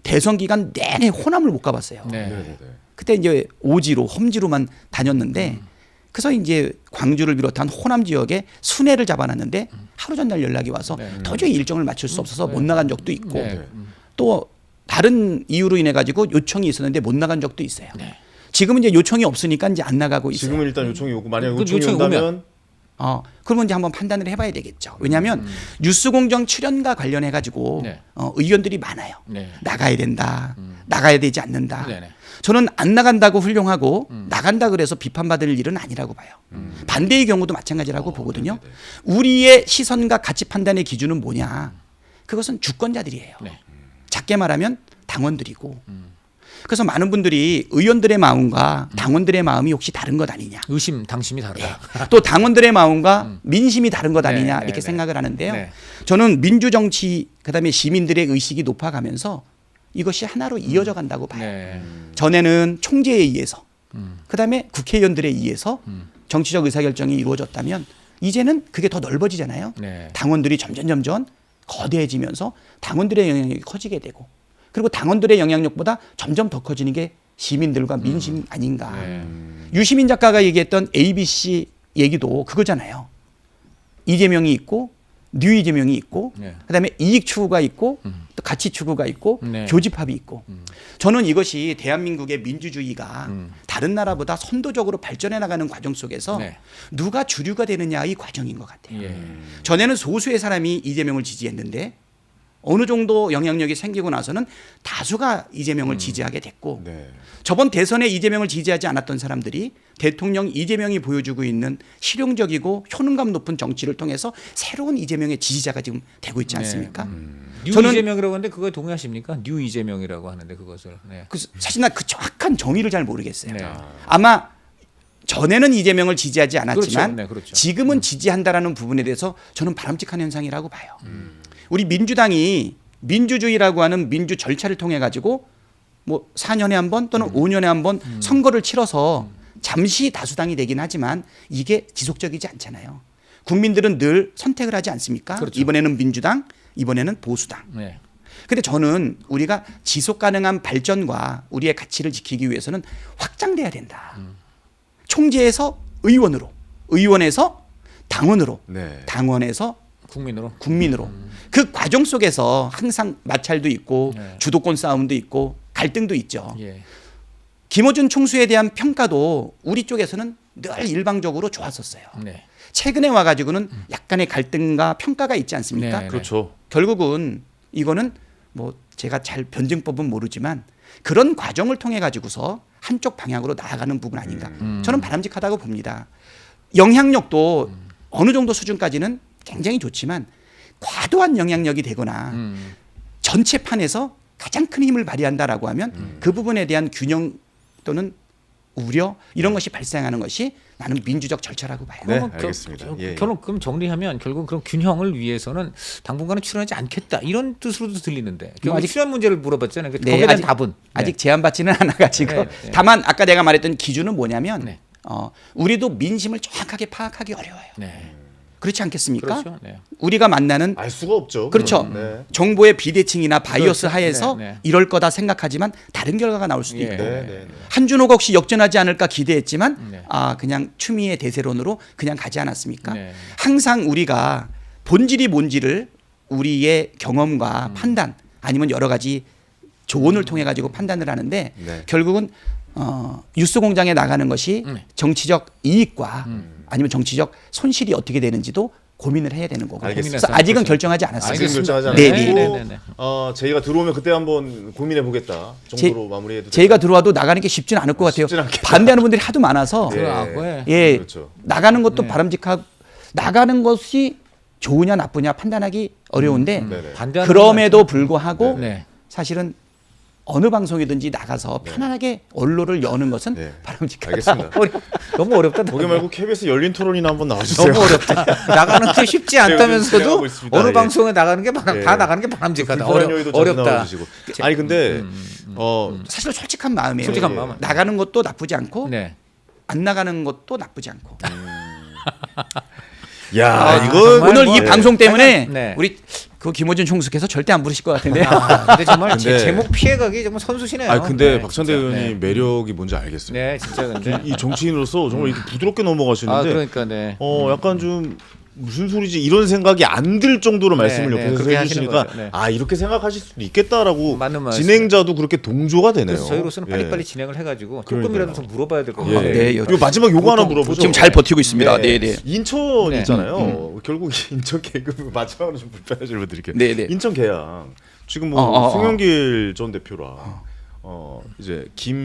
대선 기간 내내 호남을 못 가봤어요. 네. 네, 네, 네. 그때 이제 오지로 험지로만 다녔는데 그래서 이제 광주를 비롯한 호남 지역에 순회를 잡아놨는데 하루 전날 연락이 와서 네. 도저히 일정을 맞출 수 없어서 못 나간 적도 있고 네. 네. 또 다른 이유로 인해 가지고 요청이 있었는데 못 나간 적도 있어요. 네. 지금은 이제 요청이 없으니까 이제 안 나가고 있어요. 지금은 일단 요청이 오고 만약 그 요청이 요청이 온다면 그러면 이제 한번 판단을 해봐야 되겠죠. 왜냐하면 뉴스공장 출연과 관련해 가지고 네. 의견들이 많아요. 네. 나가야 된다, 나가야 되지 않는다. 네, 네. 저는 안 나간다고 훌륭하고 나간다 그래서 비판받을 일은 아니라고 봐요. 반대의 경우도 마찬가지라고 보거든요. 우리의 시선과 가치 판단의 기준은 뭐냐? 그것은 주권자들이에요. 네. 작게 말하면 당원들이고. 그래서 많은 분들이 의원들의 마음과 당원들의 마음이 혹시 다른 것 아니냐? 의심, 당심이 다르다. 또 당원들의 마음과 민심이 다른 것 아니냐 네, 이렇게 네, 생각을 하는데요. 네. 저는 민주정치 그다음에 시민들의 의식이 높아가면서 이것이 하나로 이어져 간다고 봐요. 네. 전에는 총재에 의해서 그다음에 국회의원들에 의해서 정치적 의사결정이 이루어졌다면 이제는 그게 더 넓어지잖아요. 네. 당원들이 점점 거대해지면서 당원들의 영향력이 커지게 되고 그리고 당원들의 영향력보다 점점 더 커지는 게 시민들과 민심 아닌가. 네. 유시민 작가가 얘기했던 ABC 얘기도 그거잖아요. 이재명이 있고 뉴 이재명이 있고 네. 그다음에 이익 추구가 있고 또 가치 추구가 있고 네. 교집합이 있고 저는 이것이 대한민국의 민주주의가 다른 나라보다 선도적으로 발전해 나가는 과정 속에서 네. 누가 주류가 되느냐의 과정인 것 같아요. 예. 전에는 소수의 사람이 이재명을 지지했는데 어느 정도 영향력이 생기고 나서는 다수가 이재명을 지지하게 됐고 네. 저번 대선에 이재명을 지지하지 않았던 사람들이 대통령 이재명이 보여주고 있는 실용적이고 효능감 높은 정치를 통해서 새로운 이재명의 지지자가 지금 되고 있지 않습니까? 뉴 저는- 이재명이라고 하는데 그거에 동의하십니까? 뉴 이재명이라고 하는데 그것을. 네. 사실 난 그 정확한 정의를 잘 모르겠어요. 네. 아마 전에는 이재명을 지지하지 않았지만 그렇죠. 네, 그렇죠. 지금은 지지한다라는 부분에 대해서 저는 바람직한 현상이라고 봐요. 우리 민주당이 민주주의라고 하는 민주 절차를 통해 가지고 뭐 4년에 한 번 또는 5년에 한 번 선거를 치러서 잠시 다수당이 되긴 하지만 이게 지속적이지 않잖아요. 국민들은 늘 선택을 하지 않습니까? 그렇죠. 이번에는 민주당, 이번에는 보수당. 네. 근데 저는 우리가 지속 가능한 발전과 우리의 가치를 지키기 위해서는 확장돼야 된다. 총재에서 의원으로, 의원에서 당원으로, 네. 당원에서 국민으로. 국민으로. 그 과정 속에서 항상 마찰도 있고 네. 주도권 싸움도 있고 갈등도 있죠. 예. 김어준 총수에 대한 평가도 우리 쪽에서는 늘 일방적으로 좋았었어요. 네. 최근에 와가지고는 약간의 갈등과 평가가 있지 않습니까? 네. 그렇죠. 결국은 이거는 뭐 제가 잘 변증법은 모르지만 그런 과정을 통해 가지고서 한쪽 방향으로 나아가는 부분 아닌가. 저는 바람직하다고 봅니다. 영향력도 어느 정도 수준까지는 굉장히 좋지만 과도한 영향력이 되거나 전체 판에서 가장 큰 힘을 발휘한다라고 하면 그 부분에 대한 균형 또는 우려 이런 것이 발생하는 것이 나는 민주적 절차라고 봐요. 네, 그러면 알겠습니다. 예. 결론 그럼 정리하면 결국 그런 균형을 위해서는 당분간은 출연하지 않겠다 이런 뜻으로도 들리는데 결국 아직- 출연 문제를 물어봤잖아요. 그 네, 거기에 대한 아직- 답은 아직 제안받지는 않아가지고 네, 네. 다만 아까 내가 말했던 기준은 뭐냐면 네. 우리도 민심을 정확하게 파악하기 어려워요. 네. 그렇지 않겠습니까? 그렇죠. 네. 우리가 만나는 알 수가 없죠. 그렇죠. 네. 정보의 비대칭이나 바이어스 그렇죠. 하에서 네, 네. 이럴 거다 생각하지만 다른 결과가 나올 수도 예. 있고 네, 네, 네. 한준호가 혹시 역전하지 않을까 기대했지만 네. 그냥 추미애 대세론으로 그냥 가지 않았습니까? 네. 항상 우리가 본질이 뭔지를 우리의 경험과 판단 아니면 여러 가지 조언을 통해 가지고 판단을 하는데 네. 결국은 뉴스 공장에 나가는 것이 정치적 이익과 아니면 정치적 손실이 어떻게 되는지도 고민을 해야 되는 거고. 알겠습니다. 그래서 아직은 결정하지 않았어요. 아직은 결정하지 네, 않았고 네, 네, 네. 저희가 들어오면 그때 한번 고민해 보겠다 정도로 마무리해도 제가 들어와도 나가는 게 쉽지는 않을 것 같아요. 쉽진 않겠다. 반대하는 분들이 하도 많아서 네. 그래. 예, 그렇죠. 나가는 것도 네. 바람직하고 나가는 것이 좋으냐 나쁘냐 판단하기 어려운데 네네. 반대하는 그럼에도 불구하고 네. 사실은 어느 방송이든지 나가서 편안하게 언론을 여는 것은 네. 바람직하다. 알겠습니다. 너무 어렵다. 거기 말고 KBS 열린 토론이나 한번 나와주세요. 너무 어렵다. 나가는 게 쉽지 진행하고 않다면서도 있습니다. 어느 예. 방송에 나가는 게 예. 다 나가는 게 바람직하다. 불편한 요인도 자주 어렵다. 나와주시고. 아니 근데 사실 솔직한 마음이에요. 솔직한 예. 마음은. 나가는 것도 나쁘지 않고 네. 안 나가는 것도 나쁘지 않고. 야 이건 정말 오늘 뭐- 이 방송 때문에 네. 우리 그 김어준 총수께서 절대 안 부르실 것 같은데. 근데 정말 근데- 제목 피해가기 정말 선수시네요. 아 근데 네, 박찬대 진짜. 의원님 매력이 뭔지 알겠어요. 네, 진짜 근데. 이 정치인으로서 정말 이렇게 부드럽게 넘어가시는데 그러니까 네. 약간 좀 무슨 소리지 이런 생각이 안 들 정도로 말씀을 네, 옆에서 그렇게 하시는 해주시니까 거죠. 네. 이렇게 생각하실 수도 있겠다라고 맞는 말씀. 진행자도 그렇게 동조가 되네요. 그래서 저희로서는 예. 빨리빨리 진행을 해가지고 그러니까요. 조금이라도 더 물어봐야 될 것 예. 같아요. 네, 이거 마지막 요거 하나 물어보죠. 지금 잘 버티고 있습니다. 네, 네. 인천 네. 있잖아요. 결국 인천 계급 마지막으로 좀 불편하실 분 드릴게요. 네, 네. 인천 계양 지금 뭐 송영길 전 대표랑 이제 제가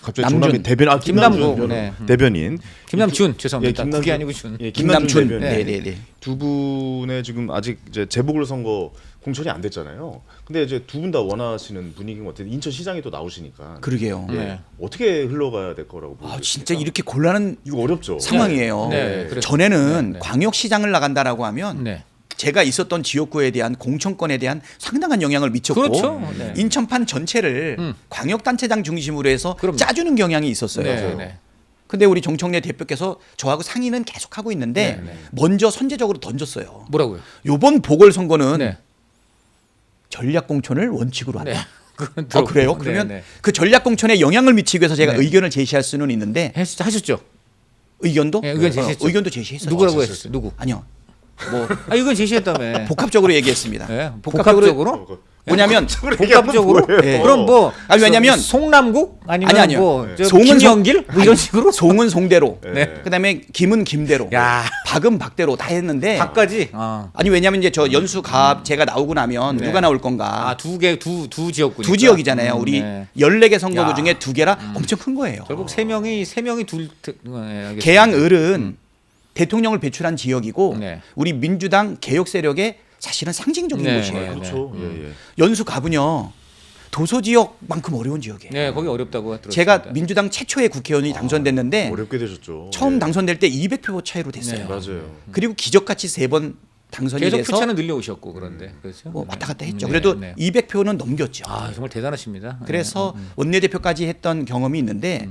갑자기 남준. 종남이 대변 김남준. 김남준 네. 대변인 김남준 죄송합니다. 김남준. 그게 아니고 준. 예, 김남준. 대변인. 네, 네, 네. 두 분의 지금 아직 이제 재보궐선거 공천이 안 됐잖아요. 근데 이제 두 분 다 원하시는 분위기인 것 같아요. 인천시장이 또 나오시니까. 그러게요. 예. 네. 어떻게 흘러가야 될 거라고 보세요? 진짜 이렇게 곤란한 이거 어렵죠. 상황이에요. 네, 그렇죠. 전에는 네, 네. 광역시장을 나간다라고 하면 네. 제가 있었던 지역구에 대한 공천권에 대한 상당한 영향을 미쳤고 그렇죠. 네. 인천판 전체를 광역단체장 중심으로 해서 그럼요. 짜주는 경향이 있었어요. 네, 네. 근데 우리 정청래 대표께서 저하고 상의는 계속하고 있는데 네, 네. 먼저 선제적으로 던졌어요. 뭐라고요? 요번 보궐선거는 네. 전략 공천을 원칙으로 한다. 네. 아, 그래요? 그러면 네. 그 전략 공천에 영향을 미치기 위해서 제가 네. 의견을 제시할 수는 있는데 하셨죠? 의견도 네, 의견 제시했죠. 의견도 제시했어요. 누구라고 했어요? 누구? 아니요. 뭐 의견 제시했다며. 복합적으로 얘기했습니다. 네, 복합적으로 복합적으로? 뭐냐면 복합적으로? 네. 그럼 뭐 아니, 왜냐면 송남국 아니면 아니요. 뭐 네. 저 송은 김영길 뭐 이런 식으로? 송은 송대로, 네. 그다음에 김은 김대로, 야. 박은 박대로 다 했는데 박까지. 아니 왜냐면 이제 저 연수갑 제가 나오고 나면 네. 누가 나올 건가? 두 지역구. 두 지역이잖아요. 우리 네. 14개 선거구 야. 중에 2개라 엄청 큰 거예요. 결국 세 명이 둘. 네, 알겠습니다. 계양을은 대통령을 배출한 지역이고 네. 우리 민주당 개혁 세력의 사실은 상징적인 네, 곳이에요. 네. 그렇죠. 예, 예. 연수갑은요 도서 지역만큼 어려운 지역이에요. 네, 거기 어렵다고 들었습니다. 제가 민주당 최초의 국회의원이 당선됐는데 어렵게 되셨죠. 처음 예. 당선될 때 200표 차이로 됐어요. 네. 맞아요. 그리고 기적같이 3번 당선이 계속 돼서 표차는 늘려오셨고 그런데 그렇죠. 뭐 왔다 갔다 했죠. 네, 그래도 네. 200표는 넘겼죠. 아 정말 대단하십니다. 그래서 원내대표까지 했던 경험이 있는데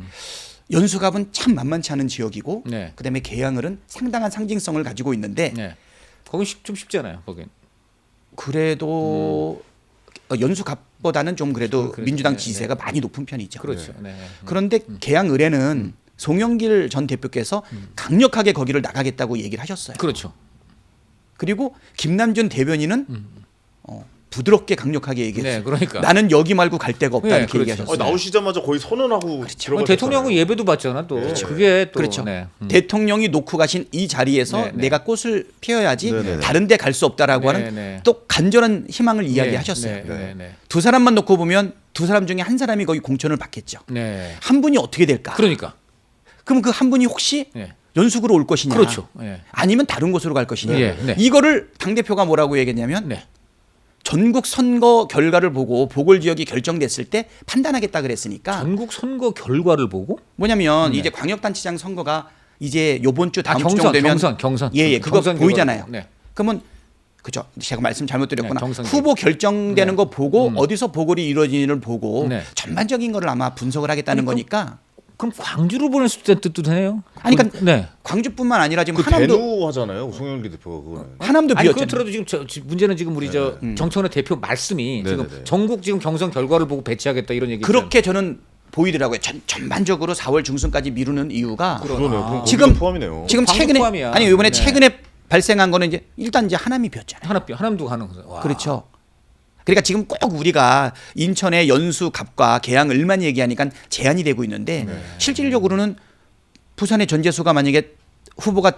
연수갑은 참 만만치 않은 지역이고 네. 그다음에 계양을은 상당한 상징성을 가지고 있는데 네. 거긴 좀 쉽잖아요. 거긴. 그래도 연수갑보다는 좀 그래도 그렇죠. 민주당 네, 지지세가 많이 높은 편이죠. 그렇죠. 네. 그런데 계양을에는 송영길 전 대표께서 강력하게 거기를 나가겠다고 얘기를 하셨어요. 그렇죠. 그리고 김남준 대변인은 부드럽게 강력하게 얘기했어요. 네, 그러니까. 나는 여기 말고 갈 데가 없다 네, 이렇게 그렇죠. 얘기하셨어요. 나오시자마자 거의 선언하고 들어가셨잖아요. 대통령은 예배도 받잖아 또. 그렇죠. 그게 또 그렇죠. 네. 대통령이 놓고 가신 이 자리에서 네, 네. 내가 꽃을 피워야지 네, 네, 네. 다른 데 갈 수 없다라고 네, 하는 네. 또 간절한 희망을 이야기하셨어요. 네, 네, 네. 두 사람만 놓고 보면 두 사람 중에 한 사람이 거기 공천을 받겠죠. 네. 한 분이 어떻게 될까? 그러니까. 그럼 그 한 분이 혹시 네. 연수구로 올 것이냐? 그렇죠. 네. 아니면 다른 곳으로 갈 것이냐? 네, 네. 이거를 당 대표가 뭐라고 얘기했냐면 네. 전국 선거 결과를 보고 보궐 지역이 결정됐을 때 판단하겠다 그랬으니까 전국 선거 결과를 보고 뭐냐면 이제 광역단체장 선거가 이제 요번 주 다음 주 정도 되면 경선. 예, 그거 경선 보이잖아요. 결과를 보고. 네. 그러면 그죠? 제가 말씀 잘못 드렸구나. 네, 경선 후보 결정되는 네. 거 보고 어디서 보궐이 이루어지는지를 보고 네. 전반적인 거를 아마 분석을 하겠다는 거니까 그럼 광주로 보낼 수 있다는 뜻도 되네요. 아니, 그러니까 네. 광주뿐만 아니라 지금 그 하남도 대누 하잖아요. 송영길 대표가 그거는. 하남도 아니 비었잖아요. 그렇더라도 지금 문제는 지금 우리 정청래 대표 말씀이 네, 지금 네, 네. 전국 지금 경선 결과를 보고 배치하겠다 이런 얘기. 그렇게 저는 보이더라고요. 전반적으로 4월 중순까지 미루는 이유가 그러네요. 그럼 지금 거기도 포함이네요. 지금 광주 최근에 포함이야. 아니 이번에 네. 최근에 발생한 거는 이제 일단 이제 하남이 비었잖아요. 하남도 가는 거죠. 와. 그렇죠. 그러니까 지금 꼭 우리가 인천의 연수갑과 계양을만 얘기하니까 제한이 되고 있는데 실질적으로는 부산의 전재수가 만약에 후보가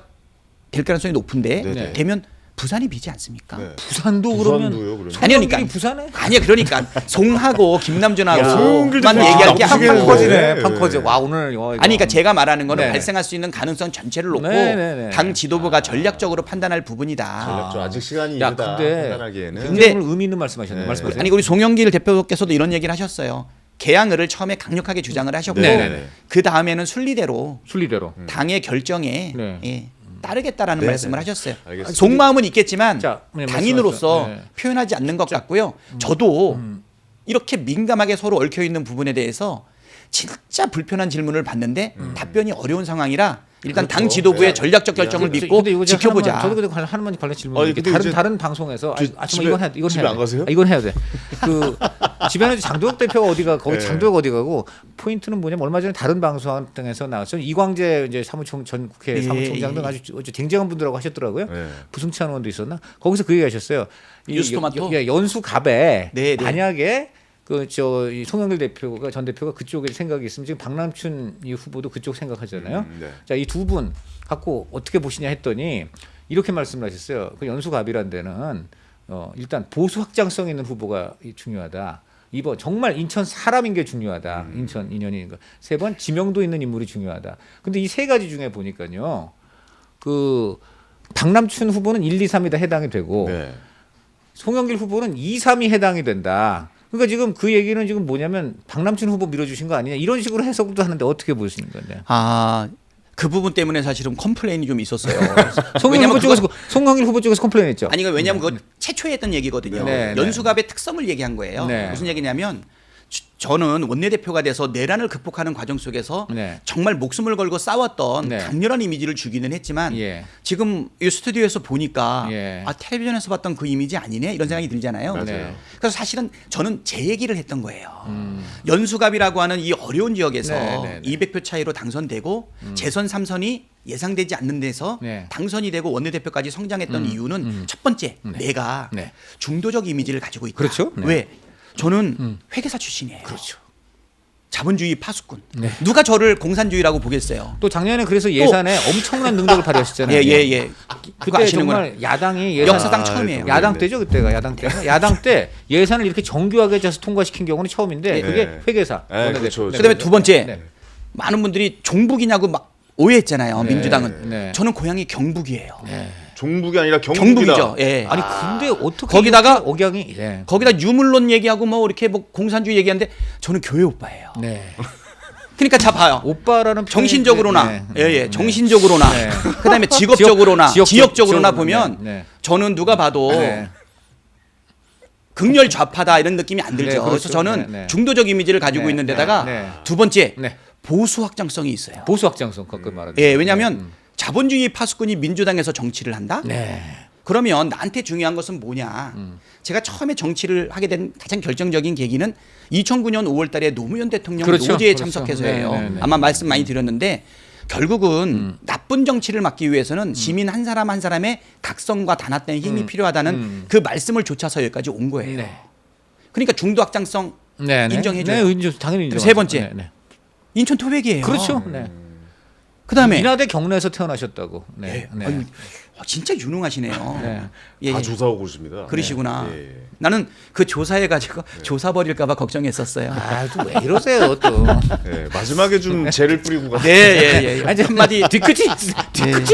될 가능성이 높은데 네. 되면 부산이 비지 않습니까? 네. 부산도 부산도요, 그러면 그러면? 아니 그러니까 부산에 아니야 그러니까 송하고 야, 김남준하고만 송영길 대표 얘기할 게 나쁘시게 아니고 커지네. 판 커져. 와 오늘 와, 이거. 아니 그러니까 제가 말하는 거는 네. 발생할 수 있는 가능성 전체를 놓고 네, 네, 네. 당 지도부가 전략적으로 판단할 부분이다. 전략적 아직 시간이 야, 이르다 근데 판단하기에는. 근데- 굉장히 오늘 의미 있는 말씀하셨네요. 네. 말씀하세요. 아니 우리 송영길 대표께서도 이런 얘기를 하셨어요. 계양을을 처음에 강력하게 주장을 하셨고 네, 네, 네. 그 다음에는 순리대로 순리대로. 당의 결정에 네. 예, 따르겠다라는 네, 말씀을 네. 하셨어요. 알겠습니다. 속마음은 있겠지만 자, 네, 당인으로서 말씀하세요. 네. 표현하지 않는 것 같고요. 저도 이렇게 민감하게 서로 얽혀 있는 부분에 대해서 진짜 불편한 질문을 받는데 답변이 어려운 상황이라 일단 당 그렇죠. 지도부의 네. 전략적 결정을 근데 믿고 이거 제가 지켜보자. 저도 근데 하나만 관련 질문. 아니, 근데 이제 다른 방송에서 정말 집에- 이건 집에 해야 안 돼. 가세요? 이건 해야 돼. 그 집에는 장도혁 대표가 어디가 거기 네. 장도혁 어디 가고 포인트는 뭐냐면 얼마 전에 다른 방송 등에서 나왔어요. 이광재 이제 사무총 전 국회 예, 사무총장 등 예. 아주 쟁쟁한 분들하고 하셨더라고요. 네. 부승찬 의원도 있었나? 거기서 그 얘기하셨어요. 이 뉴스토마토? 연수갑에 네, 네. 만약에 송영길 대표가 전 대표가 그쪽에 생각이 있으면 지금 박남춘 이 후보도 그쪽 생각하잖아요. 네. 자, 이 두 분 갖고 어떻게 보시냐 했더니 이렇게 말씀을 하셨어요. 그 연수갑이란 데는 일단 보수 확장성 있는 후보가 중요하다. 2번 정말 인천 사람인 게 중요하다. 인천 인연인 거. 3번 지명도 있는 인물이 중요하다. 근데 이 세 가지 중에 보니까요. 그 박남춘 후보는 1, 2, 3이 다 해당이 되고 네. 송영길 후보는 2, 3이 해당이 된다. 그러니까 지금 그 얘기는 지금 뭐냐면 박남춘 후보 밀어주신 거 아니냐 이런 식으로 해석도 하는데 어떻게 보시는 건데? 아, 그 부분 때문에 사실은 컴플레인이 좀 있었어요. 송영길 왜냐면 후보 쪽에서 송영길 후보 쪽에서 컴플레인했죠. 아니, 왜냐면 그거 최초에 했던 얘기거든요. 네, 네. 연수갑의 특성을 얘기한 거예요. 네. 무슨 얘기냐면 저는 원내대표가 돼서 내란을 극복하는 과정 속에서 네. 정말 목숨을 걸고 싸웠던 네. 강렬한 이미지를 주기는 했지만 예. 지금 이 스튜디오에서 보니까 예. 아, 텔레비전에서 봤던 그 이미지 아니네 이런 생각이 들잖아요. 맞아요. 네. 그래서 사실은 저는 제 얘기를 했던 거예요. 연수갑이라고 하는 이 어려운 지역에서 네, 네, 네. 200표 차이로 당선되고 재선 3선이 예상되지 않는 데서 네. 당선이 되고 원내대표까지 성장했던 이유는 첫 번째 내가 네. 중도적 이미지를 가지고 있다. 그렇죠. 네. 왜? 저는 회계사 출신이에요. 그렇죠. 자본주의 파수꾼. 네. 누가 저를 공산주의라고 보겠어요? 또 작년에 그래서 예산에 엄청난 능력을 발휘하셨잖아요. 예. 그거 그때 아시는구나. 정말 야당이 예산 역사상 처음이에요. 야당 때죠 그때가 야당 때. 야당 때 예산을 이렇게 정교하게 짜서 통과시킨 경우는 처음인데 그게 네. 회계사. 네, 원내대표. 그렇죠. 네, 그다음에 그렇죠. 두 번째 네. 많은 분들이 종북이냐고 막 오해했잖아요. 민주당은. 네. 저는 고향이 경북이에요. 종북이 아니라 경북이다. 경북이죠. 예. 아니 근데 어떻게 거기다가 이렇게 억양이 예. 거기다 유물론 얘기하고 뭐 이렇게 뭐 공산주의 얘기하는데 저는 교회 오빠예요. 네. 그러니까 자 봐요. 오빠라는 표현이- 정신적으로나 네. 예, 정신적으로나 네. 그다음에 직업적으로나 지역적으로나 지역적으로나 보면 네. 저는 누가 봐도 네. 극렬 좌파다 이런 느낌이 안 들죠. 네, 그렇죠. 그래서 저는 네, 네. 중도적 이미지를 가지고 네, 있는 데다가 네, 네. 두 번째 네. 보수 확장성이 있어요. 보수 확장성 가끔 말하죠. 예, 왜냐하면 자본주의 파수꾼이 민주당에서 정치를 한다. 네. 그러면 나한테 중요한 것은 뭐냐? 제가 처음에 정치를 하게 된 가장 결정적인 계기는 2009년 5월달에 노무현 대통령 그렇죠. 노제에 그렇죠. 참석해서예요. 네, 네, 네. 아마 말씀 많이 드렸는데 결국은 나쁜 정치를 막기 위해서는 시민 한 사람 한 사람의 각성과 단합된 힘이 필요하다는 그 말씀을 조차서 여기까지 온 거예요. 네. 그러니까 중도 확장성 네, 네. 인정해줘요. 네, 당연히 인정. 세 번째. 네, 네. 인천 토백이에요. 그렇죠. 네. 그다음에 인하대 경내에서 태어나셨다고. 네. 예, 네. 아유, 진짜 유능하시네요. 네. 예, 다 예. 조사하고 오십니다. 그러시구나. 예, 예. 나는 그 조사해 가지고 조사 버릴까봐 걱정했었어요. 아, 또 왜 이러세요, 또. 예, 마지막에 좀 재를 뿌리고 가. 네, 예. 아니, 한마디 뒤끝이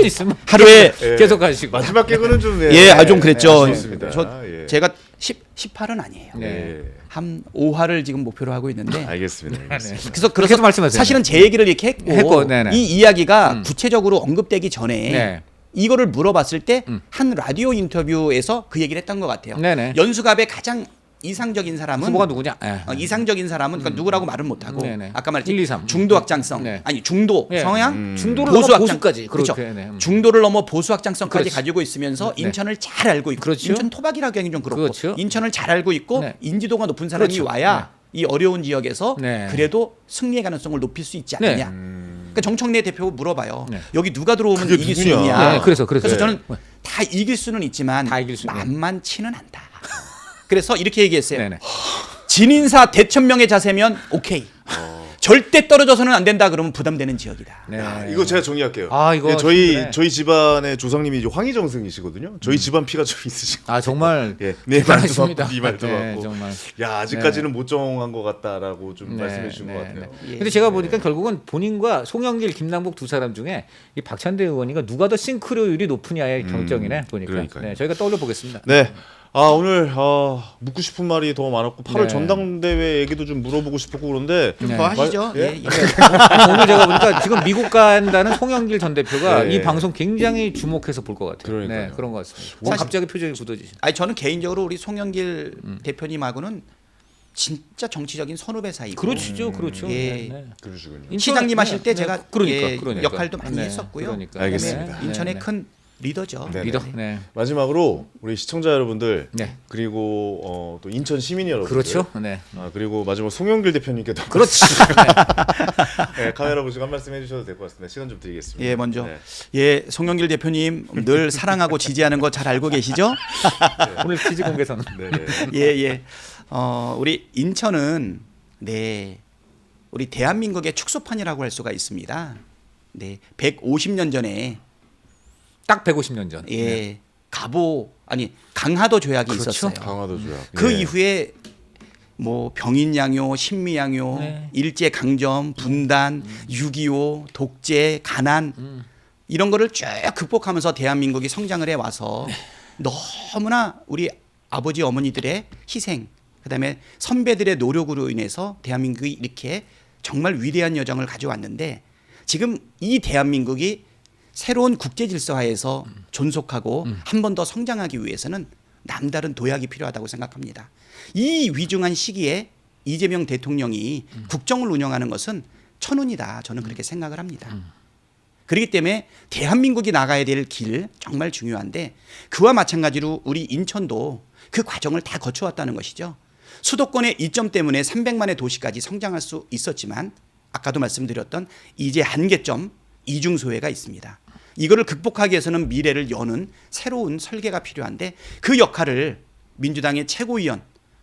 있으면 하루에 예. 계속 가시고. 마지막 개그는 좀 좀 그랬죠. 좋습니다. 저 예. 제가 18은 아니에요. 네. 예. 한 5화를 지금 목표로 하고 있는데. 알겠습니다. 알겠습니다. 그래서 계속 말씀하세요. 사실은 제 얘기를 이렇게 했고 네네. 이 이야기가 구체적으로 언급되기 전에 네. 이거를 물어봤을 때 한 라디오 인터뷰에서 그 얘기를 했던 것 같아요. 네네. 연수갑의 가장 이상적인 사람은 후보가 누구냐? 예. 이상적인 사람은 그러니까 누구라고 말은 못하고 네네. 아까 말했지 1, 2, 3. 중도 확장성 네. 아니 중도 예. 성향 중도를 보수 넘어 확장 보수까지. 그렇죠. 그렇게, 네. 중도를 넘어 보수 확장성까지 그렇지. 가지고 있으면서 네. 인천을 잘 알고 있고 그렇죠. 인천 토박이라고 하기 좀 그렇고 그렇죠. 인천을 잘 알고 있고 네. 인지도가 높은 사람이 그렇죠. 와야 이 어려운 지역에서 네. 그래도 승리의 가능성을 높일 수 있지 네. 않느냐. 그러니까 정청래 대표 물어봐요. 네. 여기 누가 들어오면 그게 이길 수 누구냐. 있냐. 네, 그래서. 저는 다 이길 수는 있지만 다 이길 수 있는. 만만치는 않다. 그래서 이렇게 얘기했어요. 네네. 진인사 대천명의 자세면 오케이. 절대 떨어져서는 안 된다 그러면 부담되는 지역이다. 네. 이거 제가 정리할게요. 아, 이거 예, 저희 힘드네. 집안의 조상님이 이제 황희정승이시거든요. 저희 집안 피가 좀 있으시고. 아, 정말 예, 네 말도 대단하십니다. 맞고 네 말도 네, 맞고. 정말. 야 아직까지는 못 정한 것 같다라고 좀 네, 말씀해 주신 네, 것 같아요. 네. 근데 제가 보니까 결국은 본인과 송영길, 김남국 두 사람 중에 이 박찬대 의원이가 누가 더 싱크로율이 높으냐의 경쟁이네 보니까. 그러니까요. 네, 저희가 떠올려 보겠습니다. 네. 아 오늘 묻고 싶은 말이 더 많았고 8월 네. 전당대회 얘기도 좀 물어보고 싶었고 그런데 좀 더 하시죠. 예? 예. 오늘 제가 보니까 지금 미국 간다는 송영길 전 대표가 네. 이 방송 굉장히 주목해서 볼 것 같아요. 그러니까요. 네, 그런 것 같습니다. 오늘 갑자기 표정이 굳어지시. 아니 저는 개인적으로 우리 송영길 대표님하고는 진짜 정치적인 선후배 사이고 그렇죠, 그렇죠. 예. 네, 네. 그러시군요. 시장님 하실 때 제가 그러니까, 예, 그러니까. 역할도 많이 네, 했었고요. 그러니까. 알겠습니다. 네, 인천의 네, 큰 리더죠. 네. 리더. 네. 마지막으로 우리 시청자 여러분들 네. 그리고 또 인천 시민 여러분들 그렇죠. 네. 그리고 마지막 송영길 대표님께도 그렇지. 네, 카메라 보시고 한 말씀 해주셔도 될 것 같습니다. 시간 좀 드리겠습니다. 예, 먼저 네. 예, 송영길 대표님 늘 사랑하고 지지하는 거 잘 알고 계시죠? 오늘 취지 공개선. 네, 네. 예, 예. 우리 인천은 네, 우리 대한민국의 축소판이라고 할 수가 있습니다. 네, 150년 전에 딱 150년 전. 예, 네. 강화도 조약이 그렇죠. 있었어요. 강화도 조약. 그 예. 이후에 뭐 병인양요, 신미양요, 네. 일제 강점, 분단, 6.25, 독재, 가난 이런 거를 쭉 극복하면서 대한민국이 성장을 해 와서 너무나 우리 아버지 어머니들의 희생, 그다음에 선배들의 노력으로 인해서 대한민국이 이렇게 정말 위대한 여정을 가져왔는데 지금 이 대한민국이 새로운 국제 질서하에서 존속하고 한 번 더 성장하기 위해서는 남다른 도약이 필요하다고 생각합니다. 이 위중한 시기에 이재명 대통령이 국정을 운영하는 것은 천운이다. 저는 그렇게 생각을 합니다. 그렇기 때문에 대한민국이 나가야 될 길 정말 중요한데 그와 마찬가지로 우리 인천도 그 과정을 다 거쳐왔다는 것이죠. 수도권의 이점 때문에 300만의 도시까지 성장할 수 있었지만 아까도 말씀드렸던 이제 한계점 이중소외가 있습니다. 이거를 극복하기 위해서는 미래를 여는 새로운 설계가 필요한데 그 역할을 민주당의 최고위원,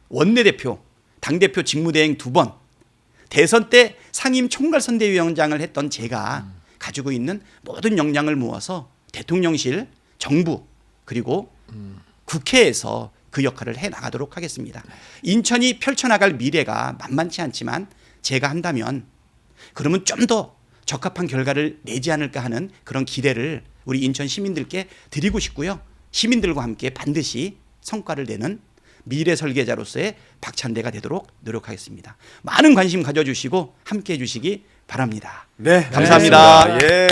원내대표, 당대표 직무대행 2번, 대선 때 상임 총괄선대위원장을 했던 제가 가지고 있는 모든 역량을 모아서 대통령실, 정부 그리고 국회에서 그 역할을 해나가도록 하겠습니다. 인천이 펼쳐나갈 미래가 만만치 않지만 제가 한다면 그러면 좀 더 적합한 결과를 내지 않을까 하는 그런 기대를 우리 인천 시민들께 드리고 싶고요. 시민들과 함께 반드시 성과를 내는 미래 설계자로서의 박찬대가 되도록 노력하겠습니다. 많은 관심 가져주시고 함께해 주시기 바랍니다. 네, 감사합니다. 예.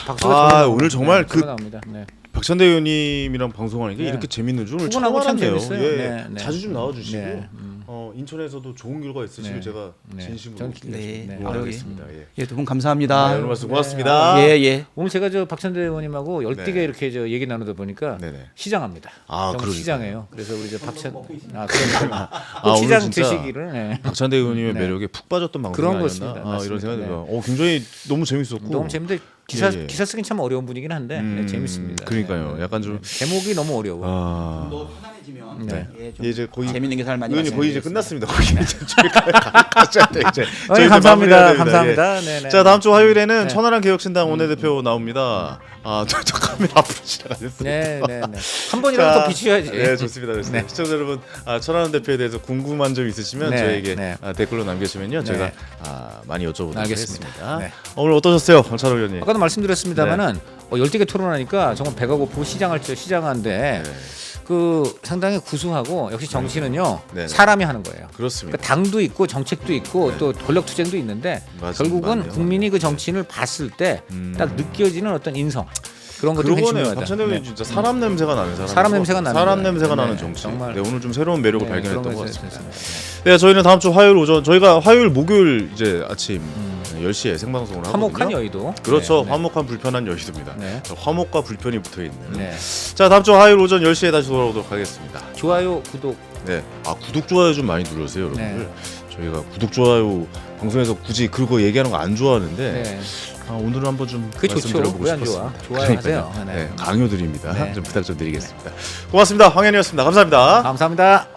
박수가 오늘 정말 그 나옵니다. 네. 박찬대 의원님이랑 방송하니까 네. 이렇게 재밌는 줄 오늘 처음 푸근하고 참 알았네요. 재밌어요. 예. 네, 네. 자주 좀 나와주시고 네. 인천에서도 좋은 결과 있으시길 네. 제가 네. 진심으로 네. 응원하겠습니다. 예. 예, 두 분 감사합니다. 네, 오늘 말씀 고맙습니다. 예, 예. 오늘 제가 저 박찬대 의원님하고 열띠게 네. 이렇게 저 얘기 나누다 보니까 네네. 시장합니다. 아, 정말 그러니까요. 시장이에요. 그래서 우리 저 박찬 꼭 오늘 시장 진짜 드시기를. 네. 박찬대 의원님의 네. 매력에 푹 빠졌던 방송이 그런 아니었나 것입니다. 이런 맞습니다. 생각이 네. 들어요. 굉장히 너무 재밌었고 너무 재밌는데 기사 쓰긴 참 어려운 분이긴 한데 네, 재밌습니다. 그러니까요. 네. 약간 좀 제목이 너무 어려워. 더 편안해지면 네. 예, 좀 이제 거의 재밌는 게 잘 많이 의원님 거의 이제 말씀드리겠습니다. 끝났습니다. 거의 이제 저희가 가셔야 돼 이제. 네, 저희 감사합니다. 마무리해야 됩니다. 감사합니다. 예. 네, 네. 자 다음 주 화요일에는 네. 천하람 개혁신당 원내대표 나옵니다. 저 카메라 앞으로 지나가겠습니다. 네, 네, 네. 한 번이라도 더 비추셔야지. 네, 좋습니다. 좋습니다. 시청자 여러분, 천하람 대표에 대해서 궁금한 점 있으시면 네, 저에게 네. 댓글로 남겨주시면요, 제가 네. 많이 여쭤보도록 알겠습니다. 하겠습니다. 네. 오늘 어떠셨어요, 천하람 의원님? 아까도 말씀드렸습니다만은 열띠게 토론하니까 정말 배가 고프고 시장한데 그 상당히 구수하고 역시 정치는요 네, 네. 사람이 하는 거예요. 그렇습니다. 그러니까 당도 있고 정책도 있고 또 권력 투쟁도 있는데 맞아요. 결국은 맞네요. 국민이 그 정치인을 봤을 때 딱 느껴지는 어떤 인성 그런 것들이 굉장히 그러네요. 중요하다. 박찬대 의원님 진짜 사람 냄새가 나는 사람. 사람 냄새가 나는 사람 거예요. 냄새가 네, 나는 정치. 정말. 네, 오늘 좀 새로운 매력을 네, 발견했던 그런 것 것이 같습니다. 있습니다. 네, 저희는 다음 주 화요일 오전 저희가 화요일 목요일 이제 아침 10시에 생방송을 하거든요. 화목한 여의도. 그렇죠. 네, 네. 화목한 불편한 여의도입니다. 네. 화목과 불편이 붙어 있는. 네. 자, 다음 주 화요일 오전 10시에 다시 돌아오도록 하겠습니다. 좋아요, 구독. 네. 구독 좋아요 좀 많이 눌러주세요, 여러분들. 네. 저희가 구독 좋아요 방송에서 굳이 그거 얘기하는 거 안 좋아하는데 네. 오늘은 한번 좀 그게 좋죠. 말씀드려보고 왜 안 싶었습니다. 좋아? 좋아요하세요. 그러니까요. 네. 네, 강요드립니다. 네. 좀 부탁 좀 드리겠습니다. 고맙습니다. 황현이었습니다. 감사합니다. 감사합니다.